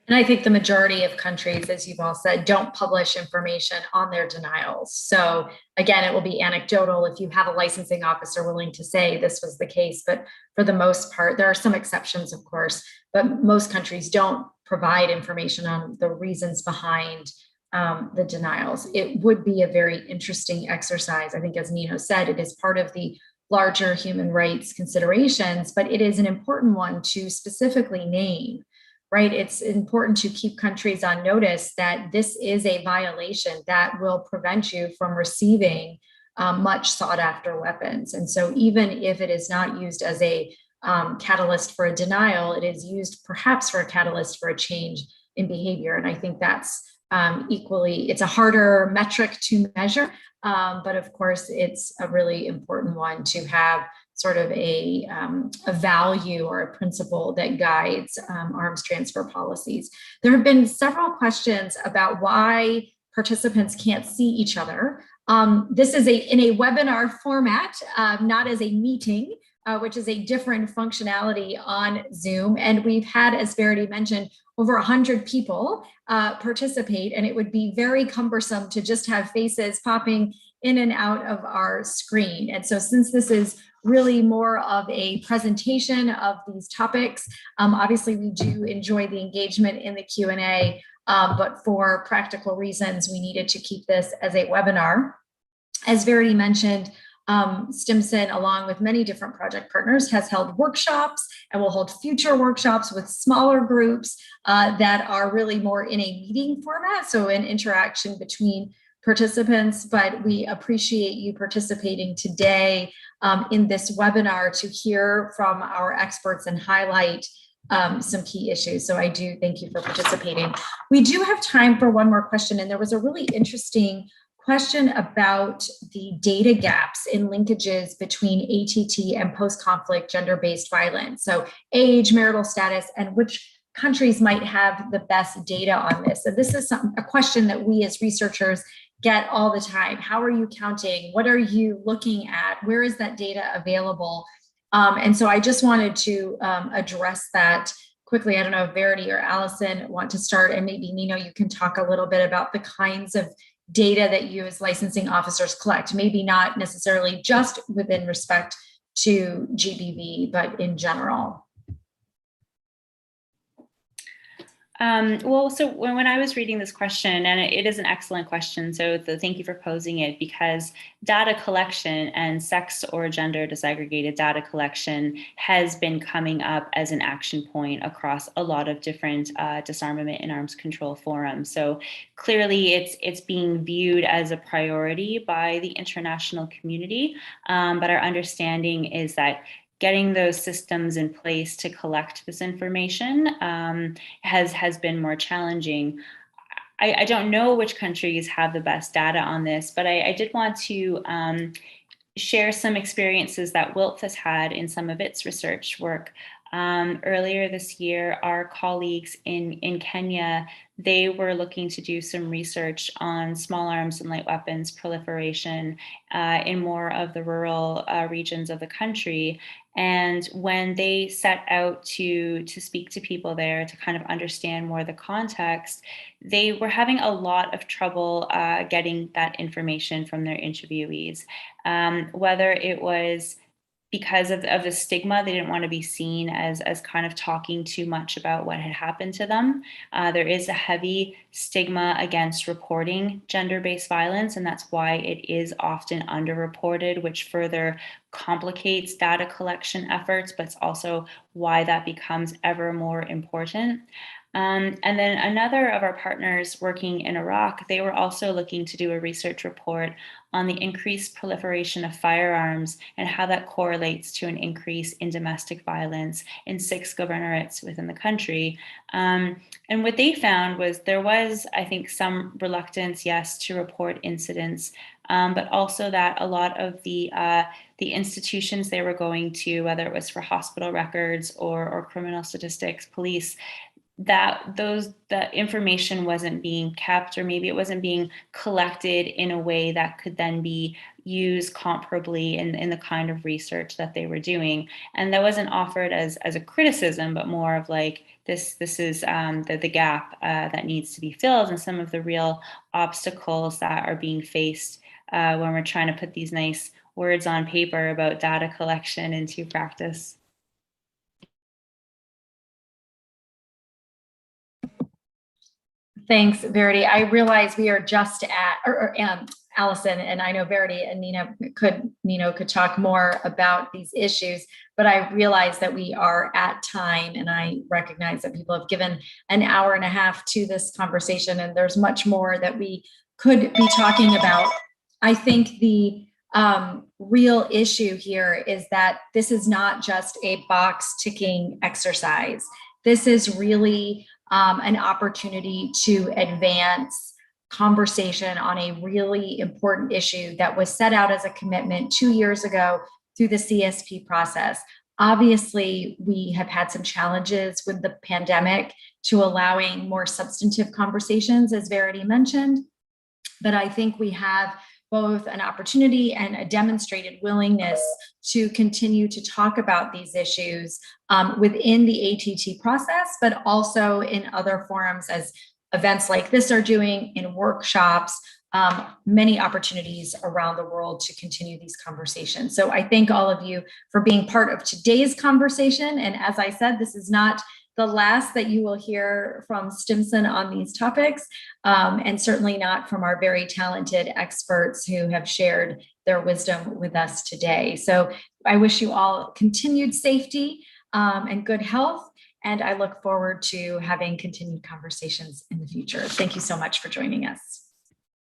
And I think the majority of countries, as you've all said, don't publish information on their denials. So again, it will be anecdotal if you have a licensing officer willing to say this was the case, but for the most part, there are some exceptions, of course, but most countries don't provide information on the reasons behind the denials. It would be a very interesting exercise. I think, as Nino said, it is part of the larger human rights considerations, but it is an important one to specifically name. Right, it's important to keep countries on notice that this is a violation that will prevent you from receiving much sought after weapons. And so even if it is not used as a catalyst for a denial, it is used perhaps for a catalyst for a change in behavior. And I think that's equally, it's a harder metric to measure, but of course it's a really important one to have sort of a value or a principle that guides arms transfer policies. There have been several questions about why participants can't see each other. This is in a webinar format, not as a meeting, which is a different functionality on Zoom. And we've had, as Verity mentioned, over 100 people participate, and it would be very cumbersome to just have faces popping in and out of our screen. And so since this is really more of a presentation of these topics, obviously we do enjoy the engagement in the Q&A, but for practical reasons, we needed to keep this as a webinar. As Verity mentioned, Stimson, along with many different project partners, has held workshops and will hold future workshops with smaller groups that are really more in a meeting format, so an interaction between participants. But we appreciate you participating today in this webinar to hear from our experts and highlight some key issues. So I do thank you for participating. We do have time for one more question, and there was a really interesting question about the data gaps in linkages between ATT and post-conflict gender-based violence. So age, marital status, and which countries might have the best data on this. So this is a question that we as researchers get all the time. How are you counting? What are you looking at? Where is that data available? And so I just wanted to address that quickly. I don't know if Verity or Allison want to start, and maybe Nino, you can talk a little bit about the kinds of data that you as licensing officers collect, maybe not necessarily just within respect to GBV, but in general. Well, so when I was reading this question, and it is an excellent question, so thank you for posing it, because data collection and sex or gender disaggregated data collection has been coming up as an action point across a lot of different disarmament and arms control forums. So clearly it's being viewed as a priority by the international community, but our understanding is that getting those systems in place to collect this information has been more challenging. I don't know which countries have the best data on this, but I did want to share some experiences that WILPF has had in some of its research work. Earlier this year, our colleagues in Kenya, they were looking to do some research on small arms and light weapons proliferation in more of the rural regions of the country. And when they set out to speak to people there to kind of understand more the context, they were having a lot of trouble getting that information from their interviewees, whether it was because of the stigma. They didn't want to be seen as kind of talking too much about what had happened to them. There is a heavy stigma against reporting gender-based violence, and that's why it is often underreported, which further complicates data collection efforts, but it's also why that becomes ever more important. And then another of our partners working in Iraq, they were also looking to do a research report on the increased proliferation of firearms and how that correlates to an increase in domestic violence in 6 governorates within the country. And what they found was there was, I think, some reluctance, yes, to report incidents but also that a lot of the institutions they were going to, whether it was for hospital records or criminal statistics, police, that the information wasn't being kept, or maybe it wasn't being collected in a way that could then be used comparably in the kind of research that they were doing. And that wasn't offered as a criticism, but more of like, this is the gap that needs to be filled, and some of the real obstacles that are being faced when we're trying to put these nice words on paper about data collection into practice. Thanks, Verity. I realize we are just at, Allison, and I know Verity and Nina could talk more about these issues, but I realize that we are at time, and I recognize that people have given an hour and a half to this conversation, and there's much more that we could be talking about. I think the real issue here is that this is not just a box ticking exercise. This is really an opportunity to advance conversation on a really important issue that was set out as a commitment 2 years ago through the CSP process. Obviously, we have had some challenges with the pandemic to allowing more substantive conversations, as Verity mentioned, but I think we have both an opportunity and a demonstrated willingness to continue to talk about these issues within the ATT process, but also in other forums, as events like this are doing, in workshops, many opportunities around the world to continue these conversations. So I thank all of you for being part of today's conversation. And as I said, this is not the last that you will hear from Stimson on these topics, and certainly not from our very talented experts who have shared their wisdom with us today. So I wish you all continued safety and good health, and I look forward to having continued conversations in the future. Thank you so much for joining us.